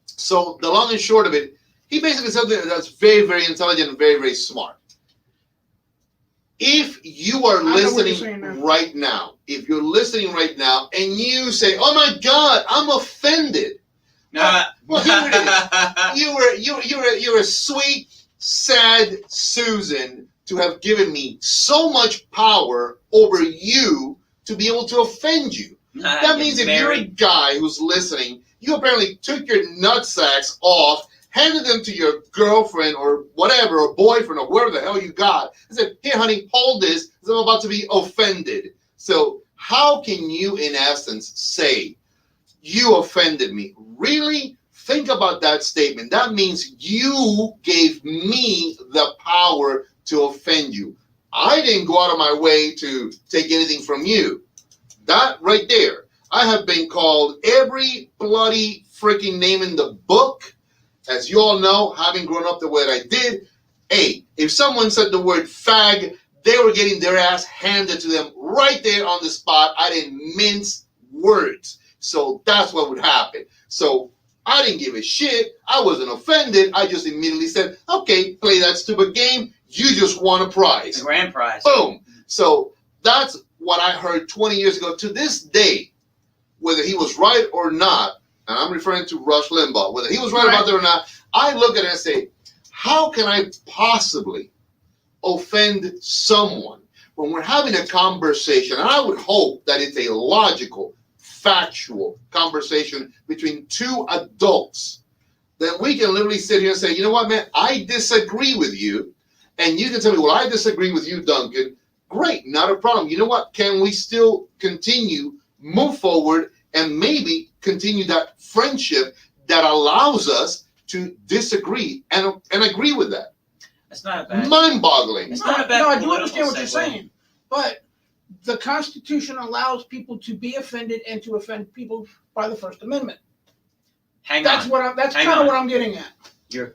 Speaker 2: So the long and short of it, he basically said something that's very, very intelligent and very, very smart. If you are listening right now, and you say, "Oh my God, I'm offended," well, here it is. You're a sweet, sad Susan to have given me so much power over you to be able to offend you. That means if you're a guy who's listening, you apparently took your nutsacks off, handed them to your girlfriend or whatever, or boyfriend or whoever the hell you got, and said, "Here, honey, hold this, because I'm about to be offended." So how can you, in essence, say, "You offended me"? Really? Think about that statement. That means you gave me the power to offend you. I didn't go out of my way to take anything from you. That right there. I have been called every bloody freaking name in the book. As you all know, having grown up the way I did, hey, if someone said the word fag, they were getting their ass handed to them right there on the spot. I didn't mince words. So that's what would happen. So I didn't give a shit. I wasn't offended. I just immediately said, okay, play that stupid game. You just won a prize.
Speaker 1: The grand prize.
Speaker 2: Boom. So that's what I heard 20 years ago. To this day, whether he was right or not, and I'm referring to Rush Limbaugh, whether he was right about that or not, I look at it and say, how can I possibly offend someone when we're having a conversation? And I would hope that it's a logical, factual conversation between two adults, that we can literally sit here and say, you know what, man, I disagree with you. And you can tell me, well, I disagree with you, Duncan. Great, not a problem. You know what? Can we still continue, move forward, and maybe continue that friendship that allows us to disagree and agree with that?
Speaker 1: That's not a bad.
Speaker 2: Mind-boggling.
Speaker 1: It's not a bad.
Speaker 3: No, I do understand what you're saying, but the Constitution allows people to be offended and to offend people by the First Amendment. That's kind of what I'm getting at.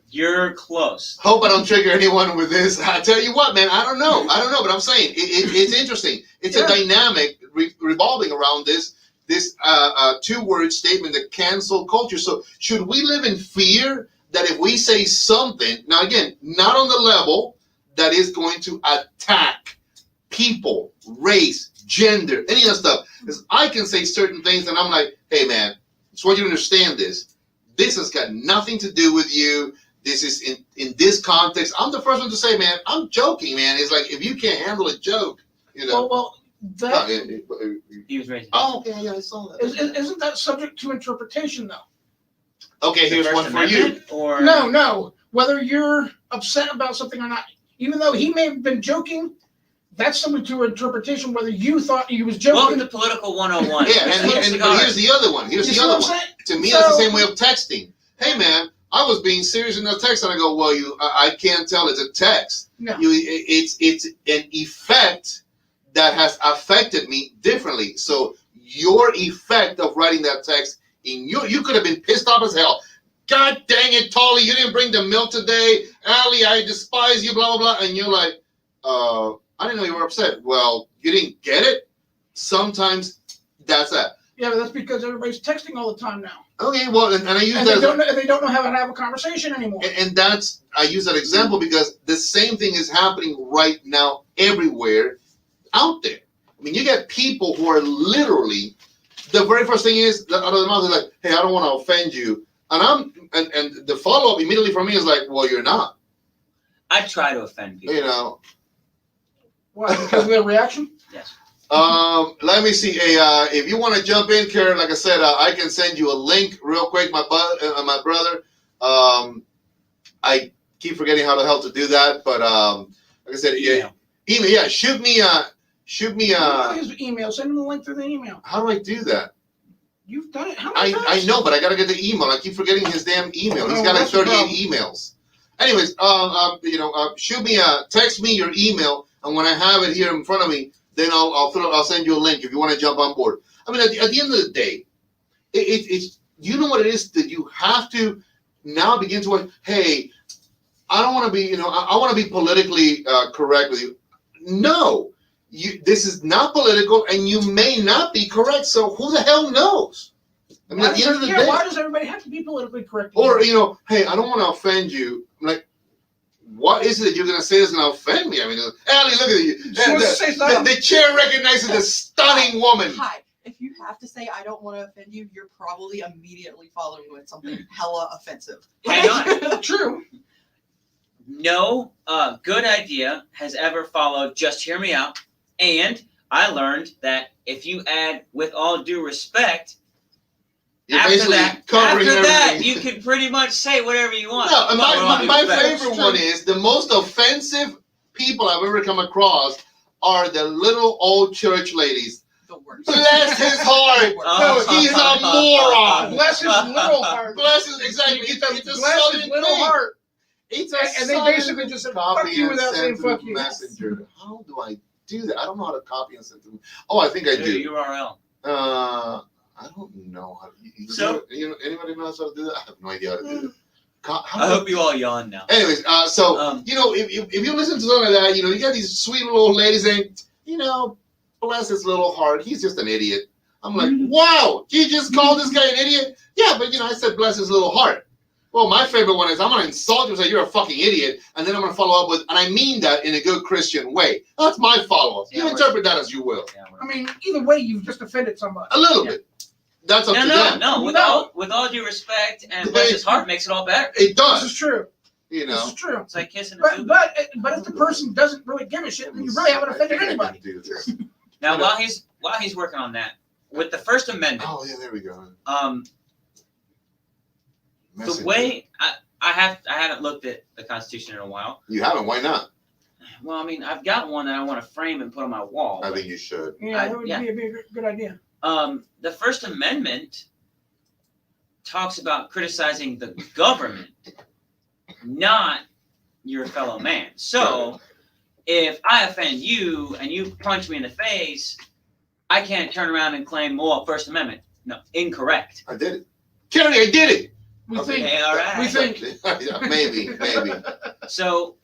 Speaker 1: You're close.
Speaker 2: Hope I don't trigger anyone with this. I tell you what, man, I don't know, but I'm saying it's interesting. It's a dynamic revolving around this two-word statement, the cancel culture. So should we live in fear that if we say something, now again, not on the level that is going to attack people, race, gender, any of that stuff. Because I can say certain things and I'm like, hey man, just want you to understand this. This has got nothing to do with you. This is in this context. I'm the first one to say, man, I'm joking, man. It's like, if you can't handle a joke, you know.
Speaker 3: Well, that,
Speaker 1: he was raising.
Speaker 2: Oh, okay, yeah, I saw that.
Speaker 3: Isn't that subject to interpretation, though?
Speaker 2: Okay, here's one for you.
Speaker 1: Or
Speaker 3: No. Whether you're upset about something or not, even though he may have been joking, that's subject to interpretation. Whether you thought he was joking.
Speaker 1: Welcome to Political 101.
Speaker 2: Yeah, but here's the other one. Here's the other one. To me, that's the same way of texting. Hey, man, I was being serious in the text, and I go, well, I can't tell. It's a text.
Speaker 3: No.
Speaker 2: It's an effect that has affected me differently. So your effect of writing that text, you could have been pissed off as hell. God dang it, Tolly, you didn't bring the milk today. Allie, I despise you, blah, blah, blah. And you're like, I didn't know you were upset. Well, you didn't get it? Sometimes that's that.
Speaker 3: Yeah, but that's because everybody's texting all the time now.
Speaker 2: Okay, well, and I use that.
Speaker 3: They don't know how to have a conversation anymore.
Speaker 2: And that's, I use that example because the same thing is happening right now everywhere out there. I mean, you get people who are literally, the very first thing is, out of the mouth is like, hey, I don't want to offend you. And the follow-up immediately from me is like, well, you're not.
Speaker 1: I try to offend people.
Speaker 2: You know.
Speaker 3: Why? Because of their reaction?
Speaker 1: Yes.
Speaker 2: Let me see. If you want to jump in, Karen, like I said, I can send you a link real quick, my brother. I keep forgetting how the hell to do that, but like I said, email. Yeah, shoot me.
Speaker 3: His email. Send him the link through the email.
Speaker 2: How do I do that?
Speaker 3: You've done it. How many times?
Speaker 2: I know, but I gotta get the email. I keep forgetting his damn email. He's got like 38 emails. Anyways, shoot me text me your email, and when I have it here in front of me, then I'll send you a link if you want to jump on board. I mean, at the end of the day, it's you know what it is that you have to now begin to like, hey, I don't want to be, I want to be politically correct with you. No, this is not political, and you may not be correct. So who the hell knows? I mean, at the end of the day,
Speaker 3: why does everybody have to be politically correct?
Speaker 2: Or hey, I don't want to offend you. I'm like, what is it that you're going to say that's going to offend me? I mean, Allie, look at you. The chair recognizes a stunning woman.
Speaker 4: Hi. If you have to say I don't want to offend you, you're probably immediately following with something hella offensive.
Speaker 1: Hang on.
Speaker 3: True.
Speaker 1: No good idea has ever followed just hear me out. And I learned that if you add with all due respect, after that, you can pretty much say whatever you want.
Speaker 2: No, my favorite one is the most offensive people I've ever come across are the little old church ladies.
Speaker 4: The worst.
Speaker 2: Bless his heart. He's a moron.
Speaker 3: Bless his little heart.
Speaker 2: Bless his, exactly.
Speaker 3: Bless his little heart.
Speaker 2: And
Speaker 3: they basically just said, fuck you without saying fuck you.
Speaker 2: Messenger. How do I do that? I don't know how to copy and send them. Oh, I think I do.
Speaker 1: URL.
Speaker 2: I don't know how to. So, anybody knows how to do that? I have no idea how to do that.
Speaker 1: I hope you all yawn now.
Speaker 2: Anyways, if you listen to something like that, you got these sweet little old ladies saying, bless his little heart, he's just an idiot. I'm like, wow, you just called this guy an idiot? Yeah, but I said bless his little heart. Well, my favorite one is I'm going to insult you and say you're a fucking idiot, and then I'm going to follow up with, and I mean that in a good Christian way. That's my follow-up. You interpret that as you will.
Speaker 3: Yeah, I mean, either way, you've just offended somebody.
Speaker 2: A little bit. That's up to them.
Speaker 1: No, with all due respect, and bless his heart makes it all better.
Speaker 2: It does.
Speaker 3: This is true.
Speaker 2: This
Speaker 3: is true.
Speaker 1: It's like kissing a
Speaker 3: booby. But if the person doesn't really give a shit, then you really haven't offended anybody.
Speaker 1: Now, while he's working on that, with the First Amendment.
Speaker 2: Oh yeah, there we go.
Speaker 1: The way I haven't looked at the Constitution in a while.
Speaker 2: You haven't? Why not?
Speaker 1: Well, I mean, I've got one that I want to frame and put on my wall.
Speaker 2: I think you should.
Speaker 3: Yeah, that would be a good idea.
Speaker 1: The First Amendment talks about criticizing the government, not your fellow man. So, if I offend you and you punch me in the face, I can't turn around and claim, First Amendment. No, incorrect.
Speaker 2: I did it. Kerry, I did it.
Speaker 3: We think.
Speaker 1: All right.
Speaker 3: We think.
Speaker 2: Maybe.
Speaker 1: So,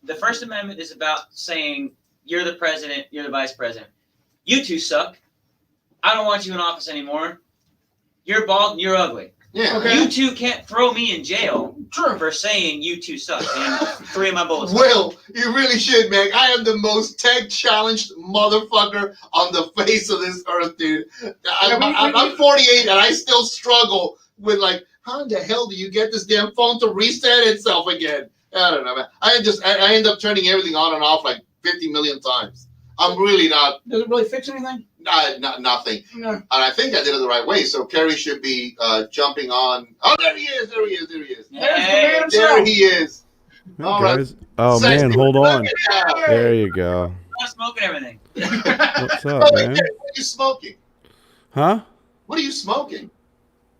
Speaker 1: the First Amendment is about saying, you're the president, you're the vice president. You two suck. I don't want you in office anymore. You're bald and you're ugly.
Speaker 2: Yeah.
Speaker 3: Okay.
Speaker 1: You two can't throw me in jail. for saying you two suck. And 3 of my bullets.
Speaker 2: Will, you really should, man. I am the most tech-challenged motherfucker on the face of this earth, dude. I'm 48 and I still struggle with like, how in the hell do you get this damn phone to reset itself again? I don't know, man. I end up turning everything on and off like 50 million times. I'm really not.
Speaker 3: Does it really fix anything?
Speaker 2: Nothing.
Speaker 3: No.
Speaker 2: And I think I did it the right way. So Kerry should be jumping on. Oh, there he is. There he is.
Speaker 1: Hey,
Speaker 2: there he is.
Speaker 5: Hey,
Speaker 2: All right.
Speaker 5: guys. Oh,
Speaker 2: Sexy.
Speaker 5: man, hold on.
Speaker 2: Yeah.
Speaker 5: There you go.
Speaker 1: I'm smoking everything.
Speaker 5: What's up,
Speaker 2: Oh,
Speaker 5: man?
Speaker 2: Kerry, what are you smoking?
Speaker 5: Huh?
Speaker 2: What are you smoking?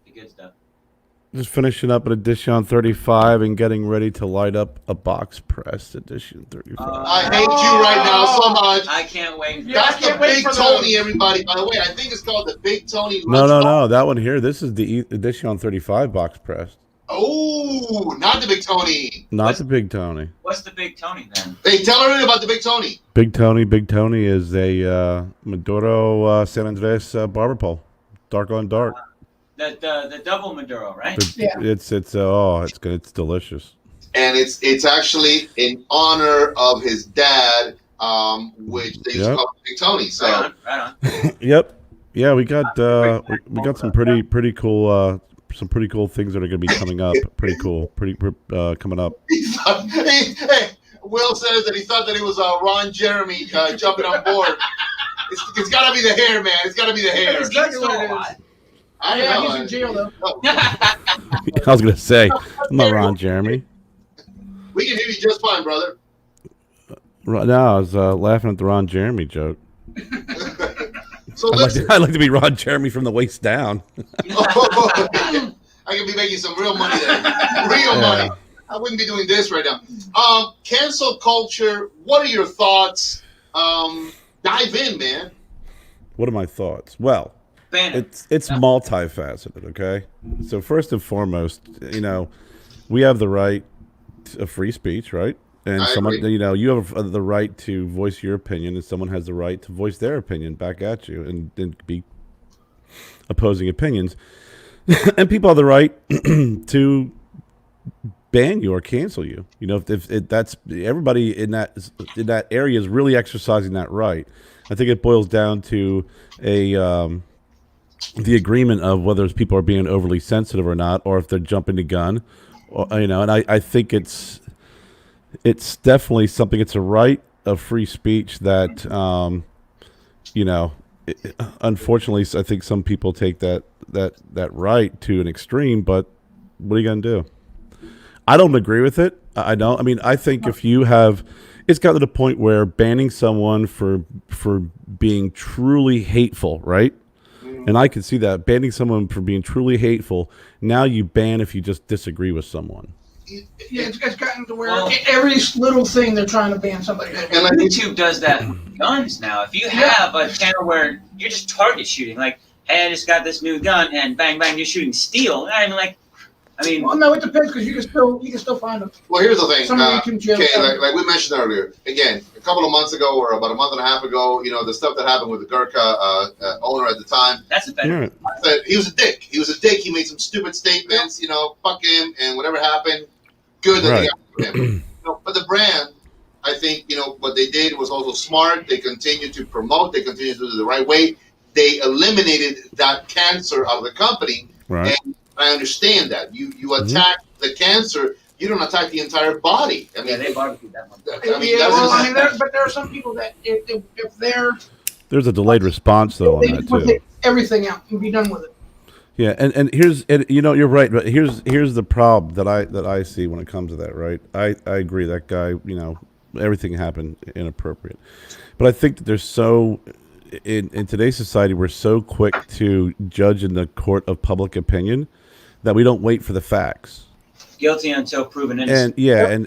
Speaker 1: The good stuff.
Speaker 5: Just finishing up an edition 35 and getting ready to light up a box press edition 35.
Speaker 2: I hate you right now so much.
Speaker 1: I can't wait.
Speaker 3: Yeah,
Speaker 2: That's
Speaker 3: I can't
Speaker 2: the
Speaker 3: wait
Speaker 2: Big
Speaker 3: for
Speaker 2: Tony,
Speaker 3: those.
Speaker 2: everybody. By the way, I think it's called the Big Tony.
Speaker 5: No. That one here. This is the edition 35 box press.
Speaker 2: Oh, not the Big Tony.
Speaker 5: Not the Big Tony.
Speaker 1: What's the Big Tony then?
Speaker 2: Hey, tell her about the Big Tony.
Speaker 5: Big Tony is a Maduro San Andres barber pole. Dark on dark.
Speaker 1: The double Maduro, right?
Speaker 3: Yeah.
Speaker 5: It's delicious.
Speaker 2: And it's actually in honor of his dad, which they used to call Big Tony. So
Speaker 1: Right on.
Speaker 5: Yep. Yeah, we got some pretty cool things that are going to be coming up. Pretty cool. Coming up.
Speaker 2: hey, Will says that he thought that it was Ron Jeremy jumping on board. It's got to be the hair, man. It's got to be the hair.
Speaker 3: That's exactly what it is.
Speaker 2: I
Speaker 3: Yeah,
Speaker 2: know.
Speaker 3: he's in jail though.
Speaker 5: I was going to say, I'm not Ron Jeremy.
Speaker 2: We can hear you just fine, brother.
Speaker 5: No, I was laughing at the Ron Jeremy joke.
Speaker 2: So listen,
Speaker 5: I'd like to be Ron Jeremy from the waist down.
Speaker 2: I could be making some real money there. Real money. I wouldn't be doing this right now. Cancel culture. What are your thoughts? Dive in, man.
Speaker 5: What are my thoughts? Well, it's multifaceted, okay? So first and foremost, we have the right of free speech, right? And someone, you have the right to voice your opinion, and someone has the right to voice their opinion back at you and be opposing opinions. And people have the right to ban you or cancel you. If that's everybody in that area is really exercising that right. I think it boils down to the agreement of whether people are being overly sensitive or not, or if they're jumping the gun, and I think it's definitely something. It's a right of free speech that, unfortunately, I think some people take that right to an extreme. But what are you gonna do? I don't agree with it. I don't. I mean, I think if you have, it's gotten to the point where banning someone for being truly hateful, right? And I can see that banning someone for being truly hateful. Now you ban if you just disagree with someone.
Speaker 3: Yeah, it's gotten to where every little thing they're trying to ban somebody.
Speaker 1: And like YouTube does that with guns now. If you have a channel where you're just target shooting, like, hey, I just got this new gun, and bang, bang, you're shooting steel.
Speaker 3: Well, no, it depends because you can still find them.
Speaker 2: Well, here's the thing.
Speaker 3: Okay,
Speaker 2: like we mentioned earlier, again, a couple of months ago or about a month and a half ago, the stuff that happened with the Gurkha owner at the time.
Speaker 1: That's a better.
Speaker 2: He was a dick. He made some stupid statements. Fuck him and whatever happened. Good that they got him. But the brand, I think, what they did was also smart. They continued to promote. They continued to do it the right way. They eliminated that cancer out of the company.
Speaker 5: Right.
Speaker 2: And I understand that. You attack the cancer, you don't attack the entire body. I mean,
Speaker 1: they barbecued that one.
Speaker 3: But there are some people that if
Speaker 5: there's a delayed response though on that too.
Speaker 3: Take everything out and be done with it.
Speaker 5: Yeah, and here's you're right, but here's the problem that I see when it comes to that, right? I agree that guy, everything happened inappropriate. But I think that there's in today's society we're so quick to judge in the court of public opinion that we don't wait for the facts.
Speaker 1: Guilty until proven innocent.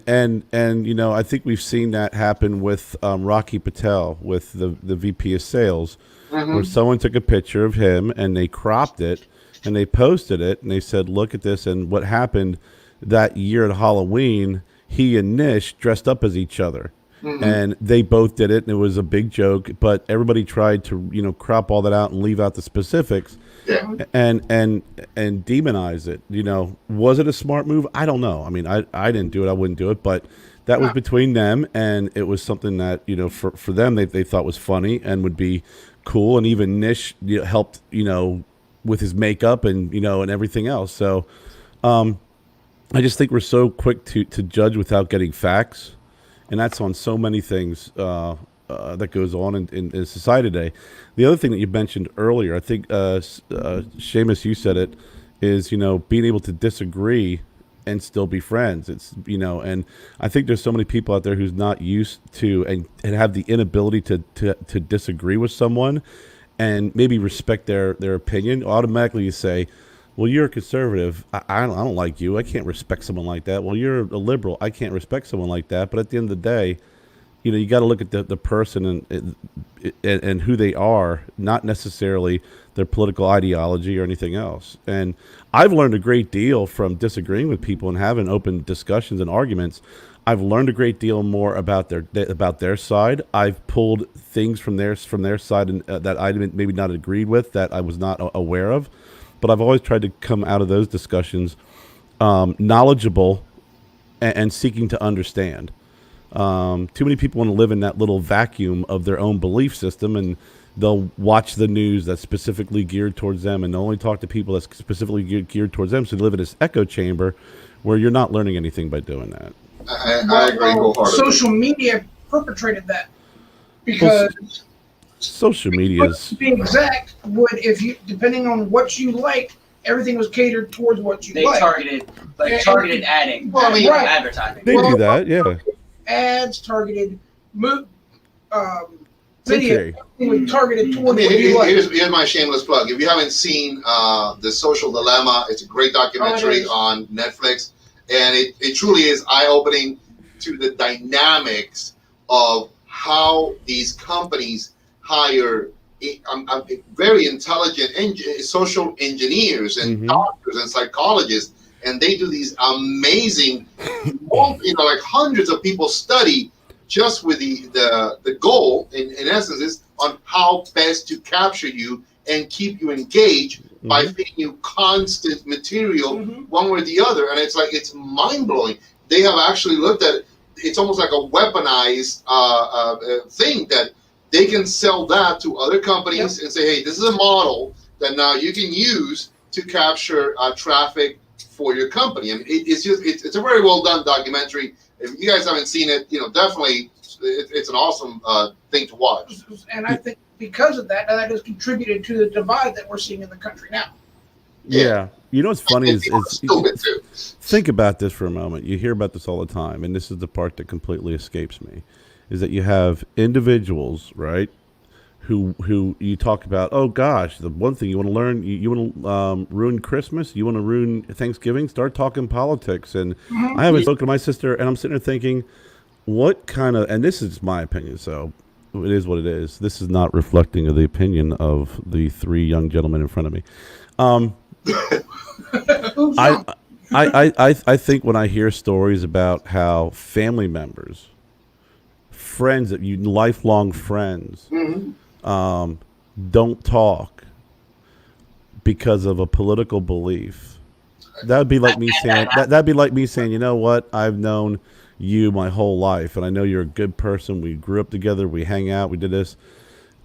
Speaker 5: And I think we've seen that happen with Rocky Patel with the VP of sales, where someone took a picture of him and they cropped it and they posted it and they said, look at this. And what happened that year at Halloween, he and Nish dressed up as each other. And they both did it, and it was a big joke. But everybody tried to, crop all that out and leave out the specifics. and demonize it. You know, was it a smart move? I don't know. I mean, I didn't do it. I wouldn't do it, but that was between them, and it was something that, you know, for them they thought was funny and would be cool, and even Nish, you know, helped, you know, with his makeup and, you know, and everything else. So I just think we're so quick to judge without getting facts, and that's on so many things that goes on in society today. The other thing that you mentioned earlier, I think, Seamus, you said it, is, you know, being able to disagree and still be friends. It's, you know, and I think there's so many people out there who's not used to and have the inability to disagree with someone and maybe respect their opinion. Automatically you say, well, you're a conservative. I don't like you. I can't respect someone like that. Well, you're a liberal. I can't respect someone like that. But at the end of the day, you know, you got to look at the person and who they are, not necessarily their political ideology or anything else. And I've learned a great deal from disagreeing with people and having open discussions and arguments. I've learned a great deal more about their side. I've pulled things from their side and that I maybe not agreed with, that I was not aware of. But I've always tried to come out of those discussions knowledgeable and seeking to understand. Too many people want to live in that little vacuum of their own belief system, and they'll watch the news that's specifically geared towards them and only talk to people that's specifically geared towards them. So they live in this echo chamber where you're not learning anything by doing that.
Speaker 2: I agree wholeheartedly.
Speaker 3: Social media perpetrated that because
Speaker 5: social media is,
Speaker 3: to be exact, would, if you, depending on what you like, everything was catered towards what you like.
Speaker 1: They targeted adding, advertising.
Speaker 5: They do that, yeah.
Speaker 3: Ads, targeted video, everything targeted towards what you like.
Speaker 2: Here's my shameless plug. If you haven't seen The Social Dilemma, it's a great documentary on Netflix, and it truly is eye-opening to the dynamics of how these companies hire very intelligent social engineers and doctors and psychologists, and they do these amazing, like hundreds of people study just with the goal, in essence, is on how best to capture you and keep you engaged by feeding you constant material one way or the other. And it's mind-blowing. They have actually looked at it. It's almost like a weaponized thing that they can sell that to other companies and say, hey, this is a model that now you can use to capture traffic for your company. I mean, it's a very well done documentary. If you guys haven't seen it, definitely it's an awesome thing to watch.
Speaker 3: And I think because of that has contributed to the divide that we're seeing in the country now.
Speaker 5: Yeah. You know what's funny is think about this for a moment. You hear about this all the time, and this is the part that completely escapes me, is that you have individuals, right, who you talk about, oh gosh, the one thing you want to learn, you want to ruin Christmas, you want to ruin Thanksgiving, start talking politics. And I haven't spoken to my sister, and I'm sitting there thinking, what kind of, and this is my opinion, so it is what it is. This is not reflecting of the opinion of the three young gentlemen in front of me. I think when I hear stories about how family members, friends that you lifelong friends, don't talk because of a political belief, that'd be like me saying that'd be like me saying, you know what, I've known you my whole life, and I know you're a good person. We grew up together. We hang out. We did this.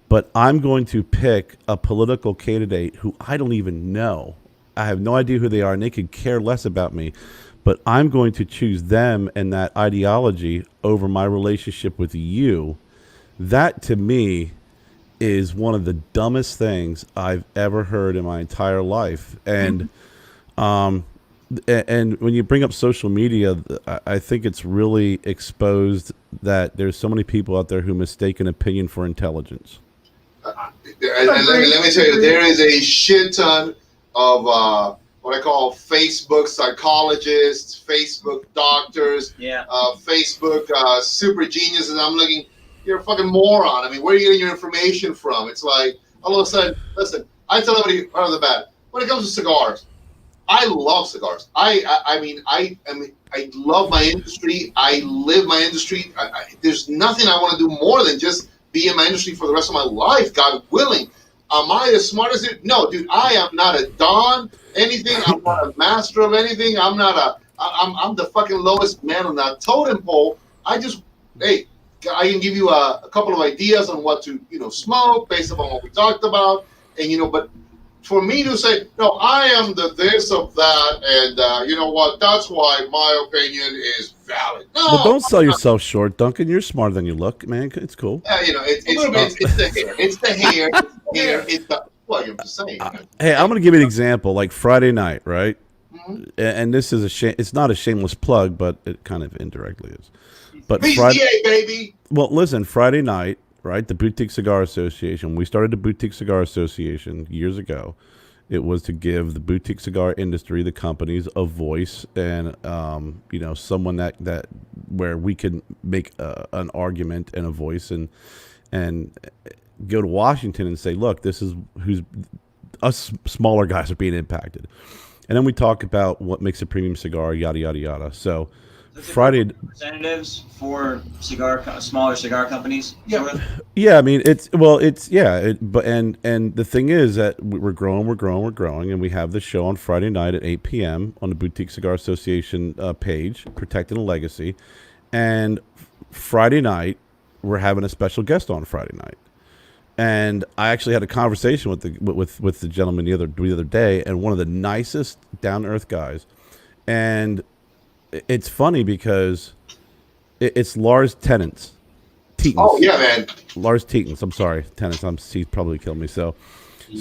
Speaker 5: But I'm going to pick a political candidate who I don't even know. I have no idea who they are, and they could care less about me. But I'm going to choose them and that ideology over my relationship with you. That, to me, is one of the dumbest things I've ever heard in my entire life. And and when you bring up social media, I think it's really exposed that there's so many people out there who mistake an opinion for intelligence.
Speaker 2: And let me tell you, there is a shit ton of what I call Facebook psychologists, Facebook doctors, Facebook super geniuses. I'm looking, you're a fucking moron. I mean, where are you getting your information from? It's like, all of a sudden, listen, I tell everybody right off the bat, when it comes to cigars, I love cigars. I mean, I love my industry. I live my industry. There's nothing I want to do more than just be in my industry for the rest of my life, God willing. Am I as smart as it? No, dude. I am not a don anything. I'm not a master of anything. I'm the fucking lowest man on that totem pole. I can give you a couple of ideas on what to smoke based upon what we talked about, and but for me to say no, I am the this of that, and you know what? That's why my opinion is valid. No,
Speaker 5: well, don't sell yourself short, Duncan. You're smarter than you look, man. It's cool.
Speaker 2: It's the hair. It's the hair. It's the. Well, I'm just saying.
Speaker 5: Hey, I'm gonna give you an example. Like Friday night, right? Mm-hmm. And this is it's not a shameless plug, but it kind of indirectly is. But
Speaker 2: BCA, baby.
Speaker 5: Well, listen, Friday night, right? The Boutique Cigar Association. We started the Boutique Cigar Association years ago. It was to give the boutique cigar industry, the companies, a voice and someone that where we can make an argument and a voice and go to Washington and say, look, this is who's us smaller guys are being impacted. And then we talk about what makes a premium cigar, yada, yada, yada. So Friday
Speaker 1: representatives for smaller cigar companies.
Speaker 5: Yeah, I mean but the thing is that we're growing, and we have the show on Friday night at 8 p.m. on the Boutique Cigar Association page, Protecting a Legacy, and Friday night we're having a special guest on Friday night, and I actually had a conversation with the gentleman the other day, and one of the nicest down to earth guys, and it's funny because it's Lars Tennants.
Speaker 2: Oh yeah, man.
Speaker 5: Lars Tennants. I'm sorry, Tennants. He's probably killed me. So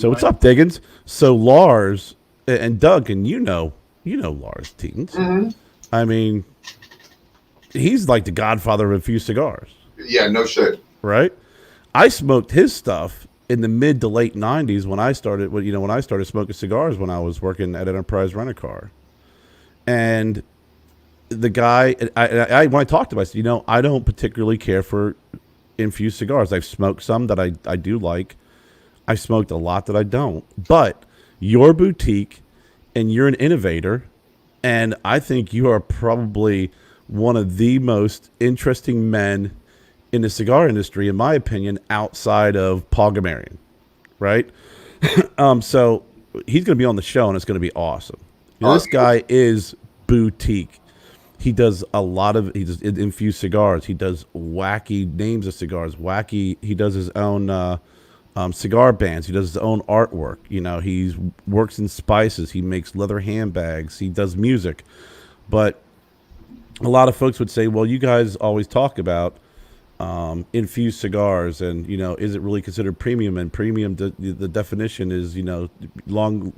Speaker 5: what's up, Diggins? So Lars and Doug, and you know Lars Tennants. Mm-hmm. I mean, he's like the godfather of infused cigars.
Speaker 2: Yeah, no shit.
Speaker 5: Right? I smoked his stuff in the mid to late '90s when I started. When I started smoking cigars when I was working at Enterprise Rent-A-Car, and the guy, I when I talked to him, I said, I don't particularly care for infused cigars. I've smoked some that I do like. I smoked a lot that I don't. But your boutique, and you're an innovator, and I think you are probably one of the most interesting men in the cigar industry, in my opinion, outside of Paul Gamarian, right? So he's going to be on the show, and it's going to be awesome. This guy is boutique. He does infused cigars. He does wacky names of cigars. He does his own cigar bands. He does his own artwork. He works in spices. He makes leather handbags. He does music. But a lot of folks would say, well, you guys always talk about infused cigars, and is it really considered premium? And premium, the definition is long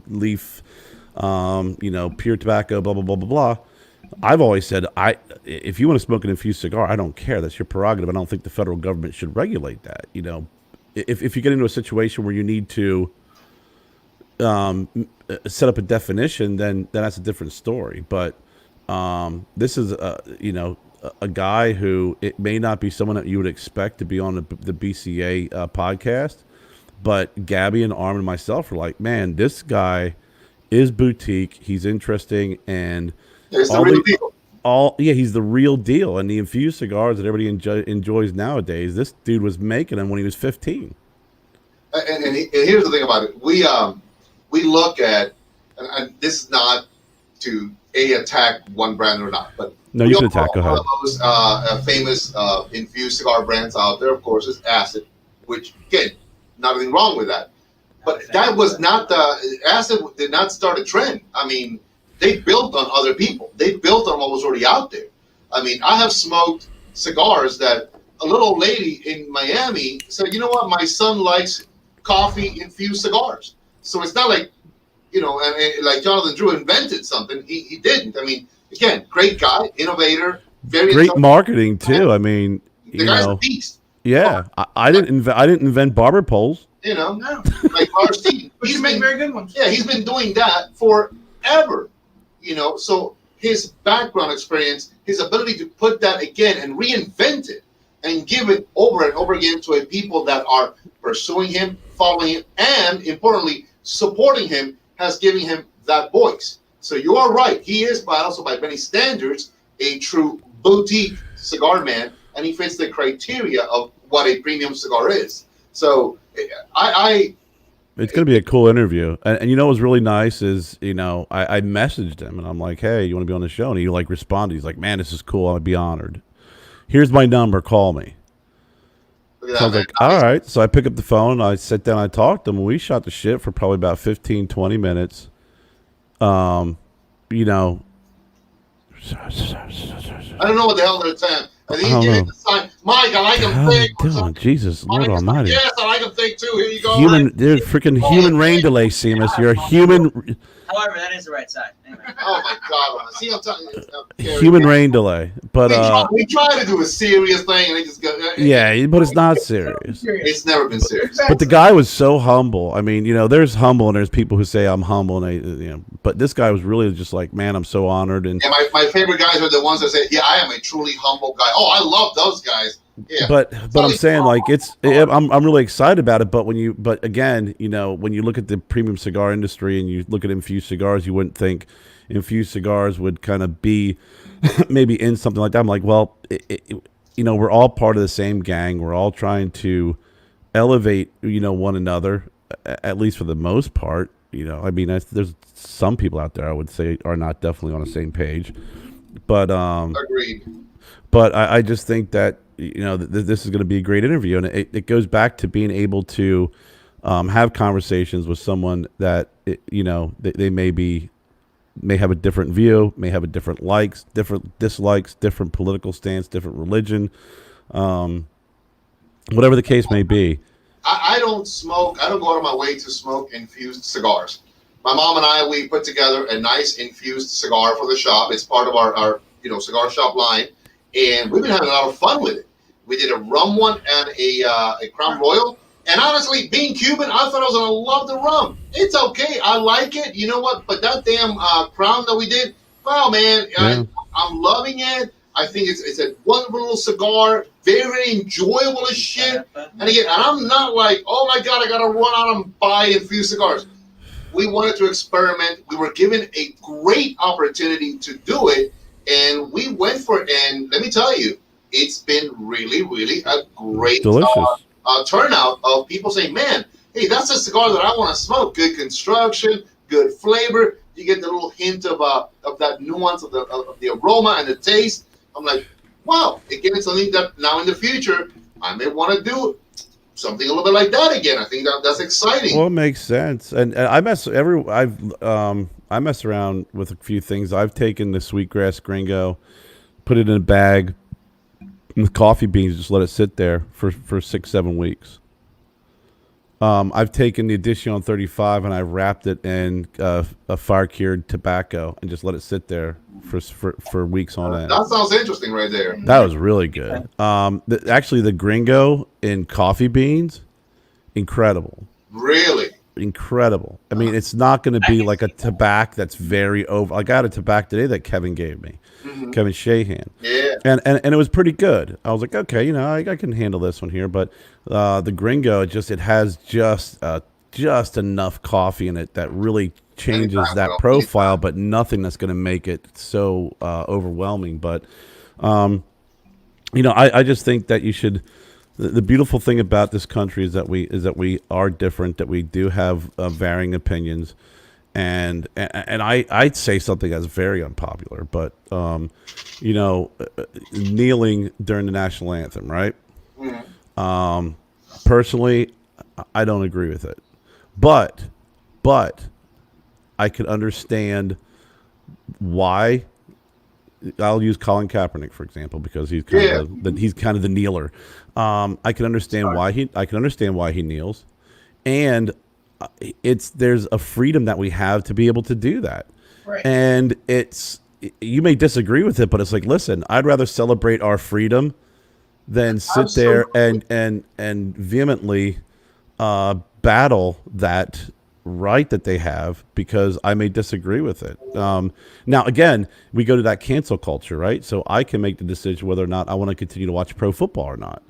Speaker 5: leaf, pure tobacco, blah blah blah blah blah. I've always said, if you want to smoke an infused cigar, I don't care. That's your prerogative. I don't think the federal government should regulate that. If you get into a situation where you need to set up a definition, then that's a different story. But this is a guy who, it may not be someone that you would expect to be on the BCA podcast, but Gabby and Arm and myself are like, man, this guy is boutique. He's interesting, and
Speaker 2: he's the real deal.
Speaker 5: He's the real deal. And the infused cigars that everybody enjoys nowadays, this dude was making them when he was 15.
Speaker 2: And here's the thing about it. We look at, and this is not to attack one brand or not, but
Speaker 5: no, you can attack. Go ahead.
Speaker 2: One of those famous infused cigar brands out there, of course, is Acid, which, again, nothing wrong with that. But that was not Acid did not start a trend. I mean, they built on other people. They built on what was already out there. I mean, I have smoked cigars that a little lady in Miami said, you know what, my son likes coffee infused cigars. So it's not like, and like Jonathan Drew invented something. He didn't. I mean, again, great guy, innovator, very
Speaker 5: great marketing too. I mean,
Speaker 2: the guy's a beast.
Speaker 5: Yeah, I didn't invent barber poles.
Speaker 2: No, like Lars T.
Speaker 3: But he's made very good ones.
Speaker 2: Yeah, he's been doing that forever. So his background experience, his ability to put that again and reinvent it and give it over and over again to a people that are pursuing him, following him, and importantly, supporting him, has given him that voice. So you are right. He is, also by many standards, a true boutique cigar man, and he fits the criteria of what a premium cigar is. So
Speaker 5: It's going to be a cool interview. And you know what's really nice is, I messaged him and I'm like, hey, you want to be on the show? And he responded. He's like, man, this is cool. I'd be honored. Here's my number. Call me. So I was like, all right. So I pick up the phone. I sit down. I talked to him. We shot the shit for probably about 15, 20 minutes.
Speaker 2: I don't know what the hell they're saying. I think he's giving the sign. Mike, I like him thick.
Speaker 5: Jesus, Lord Almighty.
Speaker 2: Yes, I like him thick too. Here you go.
Speaker 5: Human rain delay, Seamus. You're a human.
Speaker 1: However, that is the right side. Anyway.
Speaker 2: Oh my God! See, I'm telling you.
Speaker 5: Human rain delay, but
Speaker 2: we try to do a serious thing, and they just go.
Speaker 5: Yeah, but it's not serious.
Speaker 2: It's never been serious.
Speaker 5: But the guy was so humble. I mean, there's humble, and there's people who say I'm humble, and but this guy was really just like, man, I'm so honored. And
Speaker 2: my favorite guys are the ones that say, yeah, I am a truly humble guy. Oh, I love those guys. Yeah.
Speaker 5: But I'm saying, like, I'm really excited about it. But again, when you look at the premium cigar industry and you look at infused cigars, you wouldn't think infused cigars would kind of be maybe in something like that. I'm like, well, we're all part of the same gang. We're all trying to elevate, one another, at least for the most part. I mean, there's some people out there I would say are not definitely on the same page, but
Speaker 2: agreed.
Speaker 5: But I just think that this is going to be a great interview, and it goes back to being able to have conversations with someone that they may have a different view, may have a different likes, different dislikes, different political stance, different religion, whatever the case may be.
Speaker 2: I don't smoke. I don't go out of my way to smoke infused cigars. My mom and I, we put together a nice infused cigar for the shop. It's part of our cigar shop line, and we've been having a lot of fun with it. We did a rum one and a Crown Royal. And honestly, being Cuban, I thought I was going to love the rum. It's okay. I like it. You know what? But that damn Crown that we did, wow, man, yeah. I'm loving it. I think it's a wonderful little cigar, very enjoyable as shit. And again, I'm not like, oh my God, I got to run out and buy infused cigars. We wanted to experiment. We were given a great opportunity to do it, and we went for it. And let me tell you, it's been really, really a great turnout of people saying, man, hey, that's a cigar that I want to smoke. Good construction, good flavor. You get the little hint of that nuance of the aroma and the taste. I'm like, wow, again, it's something that now in the future I may want to do something a little bit like that again. I think that's exciting.
Speaker 5: Well, it makes sense. And I mess around with a few things. I've taken the Sweetgrass Gringo, put it in a bag with coffee beans, just let it sit there for 6-7 weeks. I've taken the Edition 35 and I've wrapped it in a fire-cured tobacco and just let it sit there for weeks on end.
Speaker 2: That sounds interesting right there.
Speaker 5: That was really good. Actually, the Gringo in coffee beans, incredible.
Speaker 2: Really?
Speaker 5: Incredible. I mean, it's not going to be like a tobacco that's very over. I got a tobacco today that Kevin gave me, Kevin Shahan.
Speaker 2: Yeah.
Speaker 5: And it was pretty good. I was like, okay, I can handle this one here. But the Gringo, it has just enough coffee in it that really changes that profile, but nothing that's going to make it so overwhelming. But I just think that you should. The beautiful thing about this country is that we are different, that we do have varying opinions, and I'd say something that's very unpopular, but kneeling during the national anthem, right? Personally, I don't agree with it, but I could understand why. I'll use Colin Kaepernick for example because he's kind of the kneeler. I can understand why he kneels, and there's a freedom that we have to be able to do that.
Speaker 3: Right.
Speaker 5: And you may disagree with it, but it's like, listen, I'd rather celebrate our freedom than sit there and vehemently battle that right that they have because I may disagree with it. Now, again, we go to that cancel culture, right? So I can make the decision whether or not I want to continue to watch pro football or not.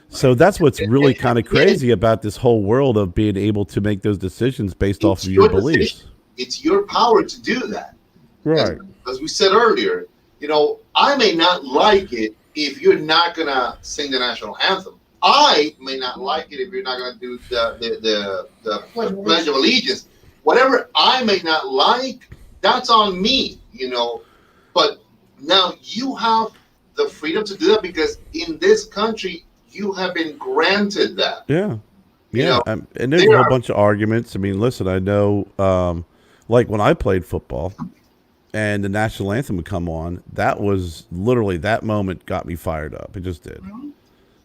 Speaker 5: So that's what's really kind of crazy about this whole world of being able to make those decisions based off of your beliefs.
Speaker 2: It's your power to do that.
Speaker 5: Right.
Speaker 2: As we said earlier, I may not like it if you're not going to sing the national anthem. I may not like it if you're not going to do the Pledge of Allegiance. Whatever I may not like, that's on me, But now you have the freedom to do that because in this country, you have been granted that.
Speaker 5: Yeah. Yeah. And there's a whole bunch of arguments. I mean, listen, I know, like when I played football and the national anthem would come on, that was literally, that moment got me fired up. It just did.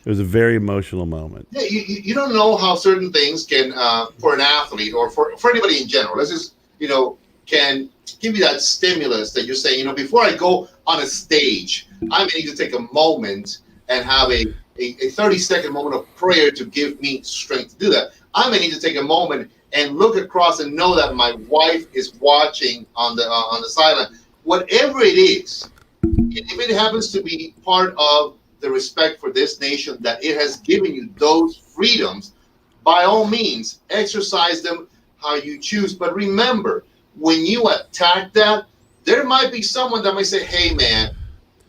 Speaker 5: It was a very emotional moment.
Speaker 2: Yeah, you don't know how certain things can, for an athlete or for anybody in general, let's just, can give you that stimulus that you're saying, before I go on a stage, I may need to take a moment and have a 30-second moment of prayer to give me strength to do that. I may need to take a moment and look across and know that my wife is watching on the sideline. Whatever it is, if it happens to be part of the respect for this nation that it has given you those freedoms, by all means, exercise them how you choose. But remember, when you attack that, there might be someone that might say, hey, man,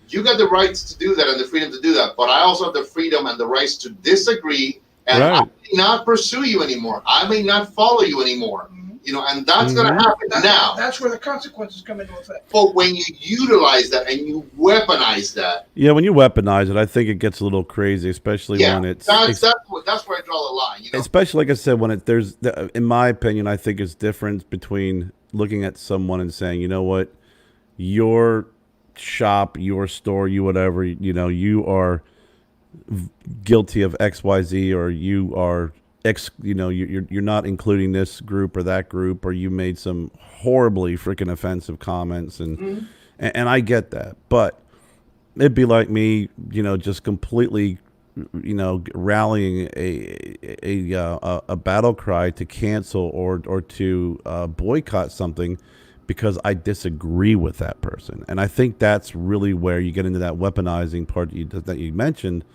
Speaker 2: you got the rights to do that and the freedom to do that, but I also have the freedom and the rights to disagree, and I may not pursue you anymore. I may not follow you anymore. And that's going to happen now.
Speaker 3: That's where the consequences come into effect.
Speaker 2: But when you utilize that and you weaponize that.
Speaker 5: Yeah, when you weaponize it, I think it gets a little crazy, especially when it's.
Speaker 2: That's where I draw the line.
Speaker 5: Especially, like I said, when there's, in my opinion, I think it's difference between looking at someone and saying, you know what, your shop, your store, you whatever, you are guilty of XYZ, or you are you're not including this group or that group, or you made some horribly freaking offensive comments, and I get that, but it'd be like me, just completely, rallying a battle cry to cancel or to boycott something because I disagree with that person. And I think that's really where you get into that weaponizing part that you mentioned.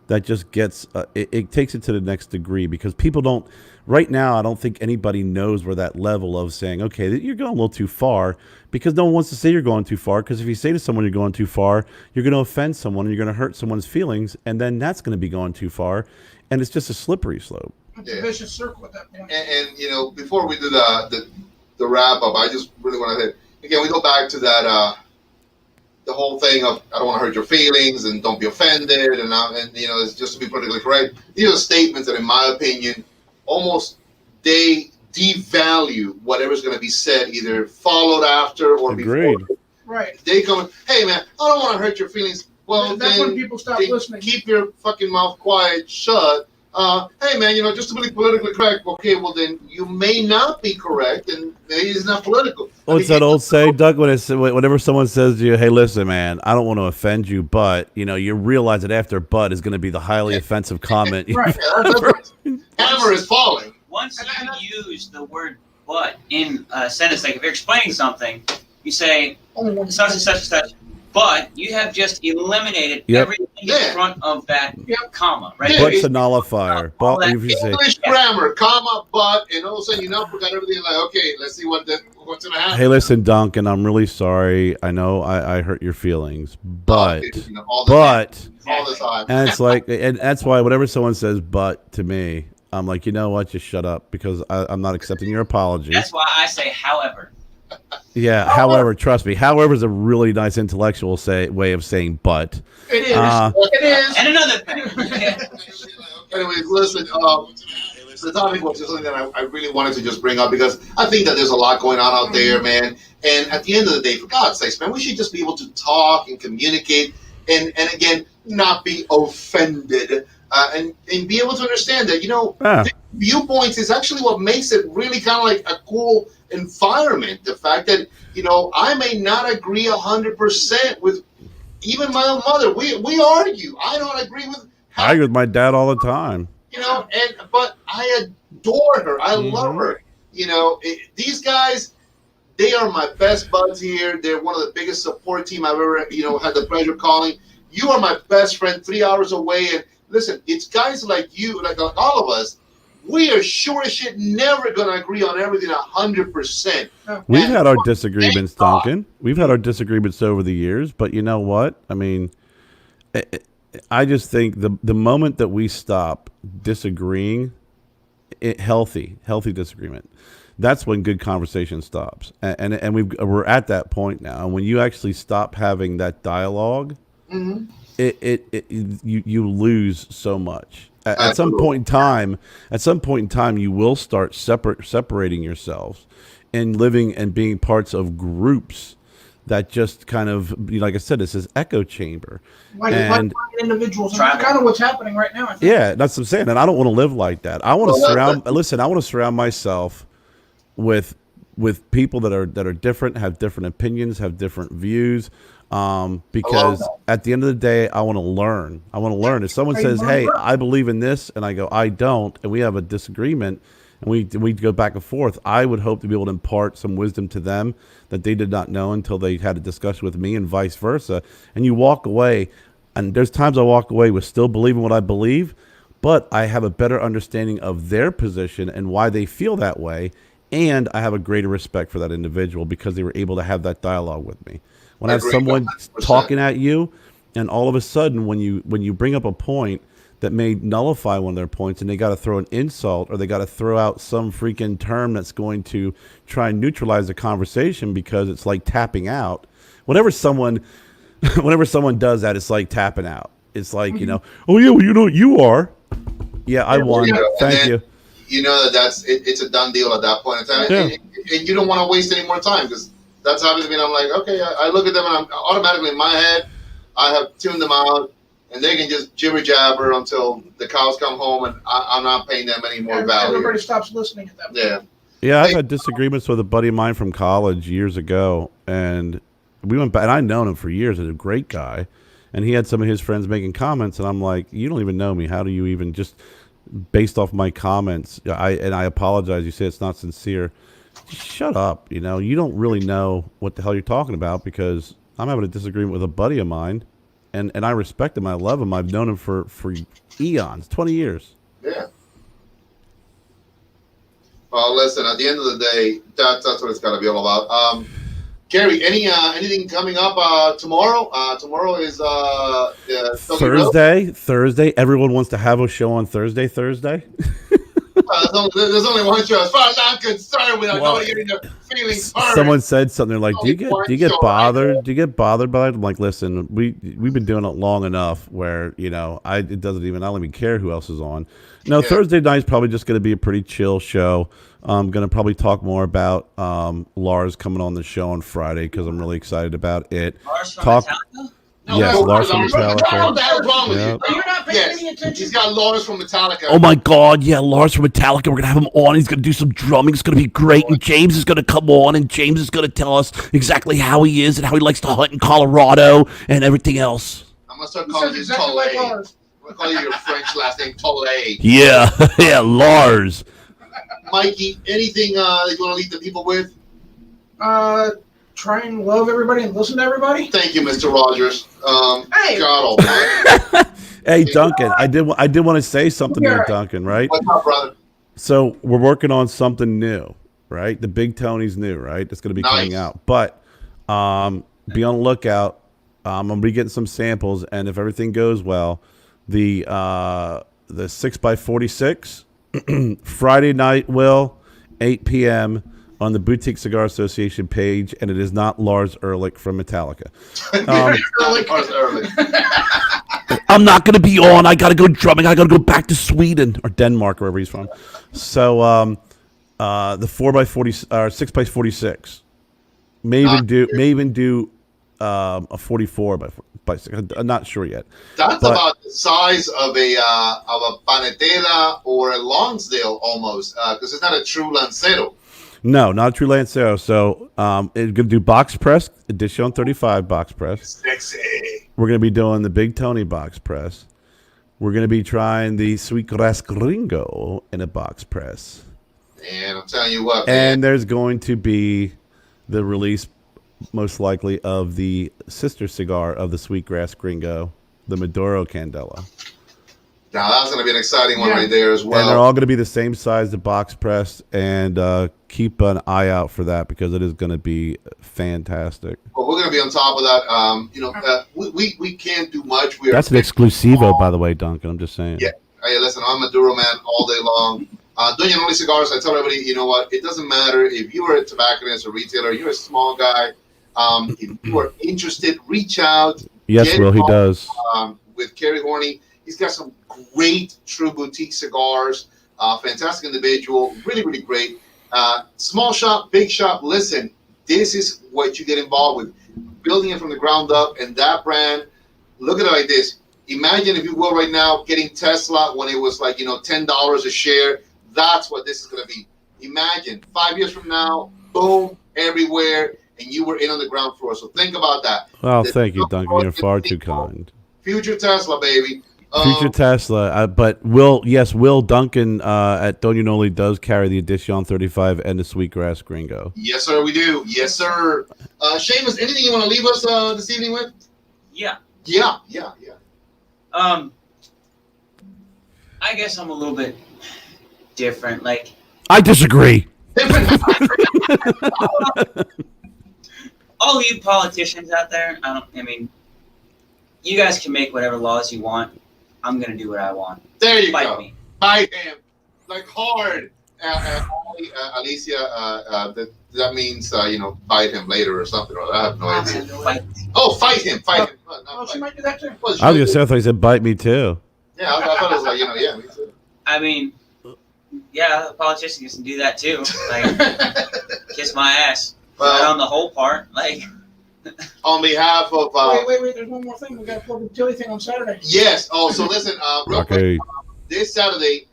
Speaker 5: That just gets it takes it to the next degree, because people don't right now. I don't think anybody knows where that level of saying, okay, you're going a little too far, because no one wants to say you're going too far. Because if you say to someone you're going too far, you're going to offend someone, and you're going to hurt someone's feelings, and then that's going to be going too far, and it's just a slippery slope.
Speaker 3: It's a vicious circle at that point.
Speaker 2: And before we do the wrap up, I just really want to again, we go back to that. The whole thing of I don't want to hurt your feelings and don't be offended, and it's just to be politically correct. These are statements that, in my opinion, almost they devalue whatever's going to be said, either followed after or
Speaker 5: Agreed.
Speaker 2: Before.
Speaker 3: Right.
Speaker 2: They come, hey man, I don't want to hurt your feelings. Well,
Speaker 3: that's
Speaker 2: then
Speaker 3: when people stop listening.
Speaker 2: Keep your fucking mouth quiet, shut. Hey man, just to be politically correct. Okay, well then you may not be correct, and maybe it's not political.
Speaker 5: What's that old saying, Doug? Whenever someone says to you, "Hey, listen, man, I don't want to offend you, but," you realize that after "but" is going to be the highly offensive comment.
Speaker 3: Right.
Speaker 2: Hammer is falling.
Speaker 1: Once you use the word "but" in a sentence, like if you're explaining something, you say such and such and such. But you have just eliminated everything in front of that comma, right?
Speaker 5: But's a nullifier.
Speaker 2: English grammar, comma, but, and all of a sudden you forgot everything. Like, okay, let's see what's going to happen.
Speaker 5: Hey, listen, Duncan, I'm really sorry. I know I hurt your feelings, but,
Speaker 2: all the time.
Speaker 5: And it's like, and that's why whenever someone says "but" to me, I'm like, you know what? Just shut up, because I'm not accepting your apology.
Speaker 1: That's why I say, however.
Speaker 5: Yeah, however, trust me. However is a really nice intellectual way of saying "but."
Speaker 3: It is. It is.
Speaker 1: And another thing.
Speaker 2: Anyways, listen. The topic was just something that I really wanted to just bring up, because I think that there's a lot going on out there, man. And at the end of the day, for God's sakes, man, we should just be able to talk and communicate, and again, not be offended, and be able to understand that viewpoints is actually what makes it really kind of like a cool environment. The fact that I may not agree 100% with even my own mother. We argue. I don't agree with.
Speaker 5: I agree with my dad all the time.
Speaker 2: But I adore her. I love her. These guys, they are my best buds here. They're one of the biggest support team I've ever had the pleasure of calling. You are my best friend, 3 hours away. And listen, it's guys like you, like all of us. We are sure as shit never going to agree on everything 100%.
Speaker 5: We've had our disagreements, Duncan. We've had our disagreements over the years, but you know what? I mean, I just think the moment that we stop disagreeing, healthy disagreement, that's when good conversation stops. And we're at that point now. And when you actually stop having that dialogue, you lose so much. At some point in time, you will start separating yourselves and living and being parts of groups that just kind of, like I said, it's this echo chamber.
Speaker 3: Like individuals. And that's kind of what's happening right now, I think.
Speaker 5: Yeah, that's what I'm saying. And I don't want to live like that. I want to surround myself with people that are different, have different opinions, have different views. Because at the end of the day, I want to learn. If someone says, "Hey, I believe in this," and I go, "I don't," and we have a disagreement, and we go back and forth, I would hope to be able to impart some wisdom to them that they did not know until they had a discussion with me, and vice versa. And you walk away, and there's times I walk away with still believing what I believe, but I have a better understanding of their position and why they feel that way, and I have a greater respect for that individual because they were able to have that dialogue with me. When I have someone 100%. Talking at you, and all of a sudden when you bring up a point that may nullify one of their points, and they got to throw an insult or they got to throw out some freaking term that's going to try and neutralize the conversation because it's like tapping out. Whenever someone does that, it's like tapping out. It's like, oh yeah, well, you are. Yeah, I won. Thank you.
Speaker 2: You know it's a done deal at that point in time. Yeah. And you don't want to waste any more time because that's happened to me. And I'm like, okay, I look at them and I'm automatically in my head, I have tuned them out, and they can just jibber jabber until the cows come home, and I'm not paying them any more value.
Speaker 3: Everybody stops listening at that point.
Speaker 2: Yeah.
Speaker 5: Yeah, I've had disagreements with a buddy of mine from college years ago, and we went back, and I'd known him for years. He's a great guy, and he had some of his friends making comments, and I'm like, you don't even know me. How do you even just based off my comments? I apologize. You say it's not sincere. Shut up. You don't really know what the hell you're talking about because I'm having a disagreement with a buddy of mine, and I respect him. I love him. I've known him for eons, 20 years.
Speaker 2: Yeah. Well, listen, at the end of the day, that's what it's got to be all about. Gary, anything coming up tomorrow? Tomorrow is
Speaker 5: Thursday. Everyone wants to have a show on Thursday.
Speaker 2: There's only one show. As far as I'm concerned, without nobody getting their feelings hurt.
Speaker 5: Someone said something like, "Do you get bothered? Do you get bothered by it?" I'm like, "Listen, we've been doing it long enough where I don't even care who else is on." No, yeah. Thursday night's probably just going to be a pretty chill show. I'm going to probably talk more about Lars coming on the show on Friday because I'm really excited about it.
Speaker 1: Lars from Metallica?
Speaker 5: Yes, Lars from Metallica.
Speaker 2: What the hell's wrong with you?
Speaker 3: You're not paying any attention.
Speaker 2: He's got Lars from Metallica.
Speaker 5: Oh my God, yeah, Lars from Metallica. We're gonna have him on. He's gonna do some drumming. It's gonna be great. And James is gonna come on, and James is gonna tell us exactly how he is and how he likes to hunt in Colorado and everything else.
Speaker 2: I'm gonna start calling you Tolle. I'm gonna call you your French last name, Tolle.
Speaker 5: Yeah, yeah, Lars.
Speaker 2: Mikey, anything that you want to leave the people with?
Speaker 3: Try and love everybody and listen to everybody.
Speaker 2: Thank you, Mr. Rogers.
Speaker 3: Hey.
Speaker 2: God almighty.
Speaker 5: Hey, Duncan, I did want to say something there, Duncan, right?
Speaker 2: What's up, brother?
Speaker 5: So we're working on something new, right? The Big Tony's new, right? It's going to be coming out. But be on the lookout. I'm going to be getting some samples, and if everything goes well, the 6x46 Friday night, 8 p.m., on the Boutique Cigar Association page, and it is not Lars Ulrich from Metallica. I'm not going to be on. I got to go drumming. I got to go back to Sweden or Denmark, wherever he's from. So the 4x40 or 6x46 may even do a 44 by 6. I'm not sure yet.
Speaker 2: That's about the size of a panetela or a Lonsdale almost, because it's not a true Lancero.
Speaker 5: No, not a true Lancero. So it's going to do box press, Edition 35 box press.
Speaker 2: Sexy.
Speaker 5: We're going to be doing the Big Tony box press. We're going to be trying the Sweet Grass Gringo in a box press.
Speaker 2: And I'm telling you what,
Speaker 5: man. And there's going to be the release, most likely, of the sister cigar of the Sweet Grass Gringo, the Maduro Candela.
Speaker 2: Now that's going to be an exciting one right there as well.
Speaker 5: And they're all going to be the same size, the box press, and keep an eye out for that because it is going to be fantastic.
Speaker 2: Well, we're going to be on top of that. We can't do much.
Speaker 5: That's an exclusivo, by the way, Duncan. I'm just saying.
Speaker 2: Yeah. Hey, listen, I'm a Maduro man all day long. Doña Noli Cigars, I tell everybody, you know what? It doesn't matter if you are a tobacconist or retailer, you're a small guy. If you are interested, reach out.
Speaker 5: Yes, Will, he does.
Speaker 2: With Kerry Horney. He's got some great true boutique cigars. Fantastic individual. Really, really great. Small shop, big shop. Listen, this is what you get involved with. Building it from the ground up. And that brand, look at it like this. Imagine, if you will, right now, getting Tesla when it was like, $10 a share. That's what this is going to be. Imagine 5 years from now, boom, everywhere, and you were in on the ground floor. So think about that.
Speaker 5: Well, thank you, Duncan. You're far too kind.
Speaker 2: Future Tesla, baby.
Speaker 5: Future Tesla. But Will Duncan at Doña Noli does carry the Edition 35 and the Sweetgrass Gringo.
Speaker 2: Yes, sir, we do. Yes, sir. Seamus, anything you want to leave us this evening with?
Speaker 1: Yeah.
Speaker 2: Yeah.
Speaker 1: I guess I'm a little bit different. Like,
Speaker 5: I disagree.
Speaker 1: All you politicians out there, I mean, you guys can make whatever laws you want. I'm gonna do what I want.
Speaker 2: There you
Speaker 1: Fight
Speaker 2: go.
Speaker 1: me.
Speaker 2: Fight him, like hard. Alicia, that means bite him later or something. Or I have no idea.
Speaker 1: Fight.
Speaker 2: Oh, fight him.
Speaker 3: Oh, she might do that too.
Speaker 5: I was gonna say, I thought he said bite me too.
Speaker 2: Yeah, I thought it was like yeah, me too.
Speaker 1: I mean, yeah, the politicians can do that too. Like, kiss my ass. Not on the whole part. Like,
Speaker 2: on behalf of
Speaker 3: wait, there's one more thing. We got to plug the Tilly thing on Saturday.
Speaker 2: Yes. Oh, so listen, real quick. This Saturday,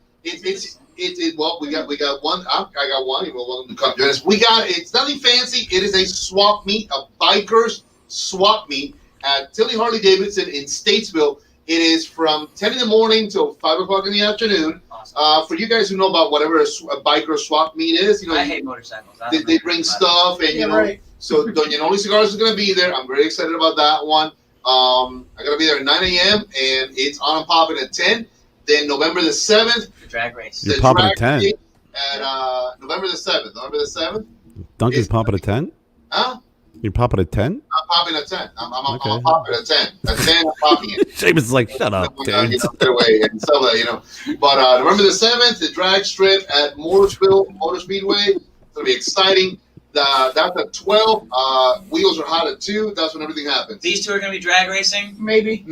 Speaker 2: well, we got one. I got one. You're welcome to come join us. It's nothing fancy. It is a swap meet, a bikers swap meet at Tilly Harley Davidson in Statesville. It is from 10 in the morning till 5 o'clock in the afternoon. Awesome. For you guys who know about whatever a biker swap meet is,
Speaker 1: I hate motorcycles.
Speaker 2: They bring stuff, and
Speaker 3: right.
Speaker 2: So Doña Noli Cigars is going to be there. I'm very excited about that one. I'm going to be there at 9 a.m. and it's on and popping at 10. Then November the 7th,
Speaker 1: the drag race.
Speaker 5: You're popping at 10.
Speaker 2: At November the 7th. November the 7th.
Speaker 5: Duncan's popping at 10.
Speaker 2: Huh?
Speaker 5: You're popping at 10?
Speaker 2: I'm popping at 10. I'm popping at 10. At 10, I'm popping it.
Speaker 5: Seamus is like, shut up, dude.
Speaker 2: Get away and stuff like that, But November the 7th, the drag strip at Motor Speedway. It's going to be exciting. That's at 12. Wheels are hot at 2. That's when everything happens.
Speaker 1: These two are going to be drag racing?
Speaker 3: Maybe.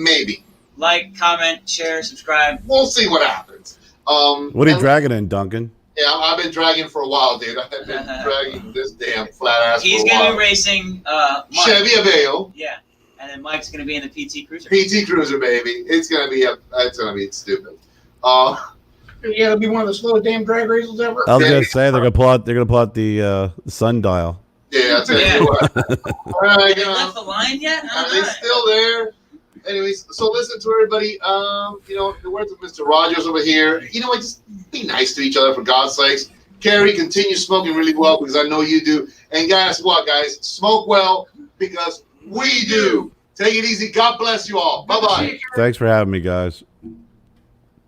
Speaker 1: Like, comment, share, subscribe.
Speaker 2: We'll see what happens.
Speaker 5: What are you dragging in, Duncan?
Speaker 2: Yeah, I've been dragging for a while, dude. I've been dragging this damn flat ass.
Speaker 1: He's going to be racing Mike.
Speaker 2: Chevy Aveo.
Speaker 1: Yeah, and then Mike's going to be in the PT Cruiser.
Speaker 2: PT Cruiser, baby. It's going to be stupid.
Speaker 3: Yeah, it'll be one of the slowest damn drag races ever.
Speaker 5: I was gonna say they're gonna pull out the sundial.
Speaker 2: Yeah, I'll tell you what. All right,
Speaker 1: They left the line yet?
Speaker 2: Are they still there? Anyways, so listen to everybody. The words of Mr. Rogers over here. Just be nice to each other for God's sakes. Carrie, continue smoking really well because I know you do. And guys, guys? Smoke well because we do. Take it easy. God bless you all. Bye-bye.
Speaker 5: Thanks for having me, guys.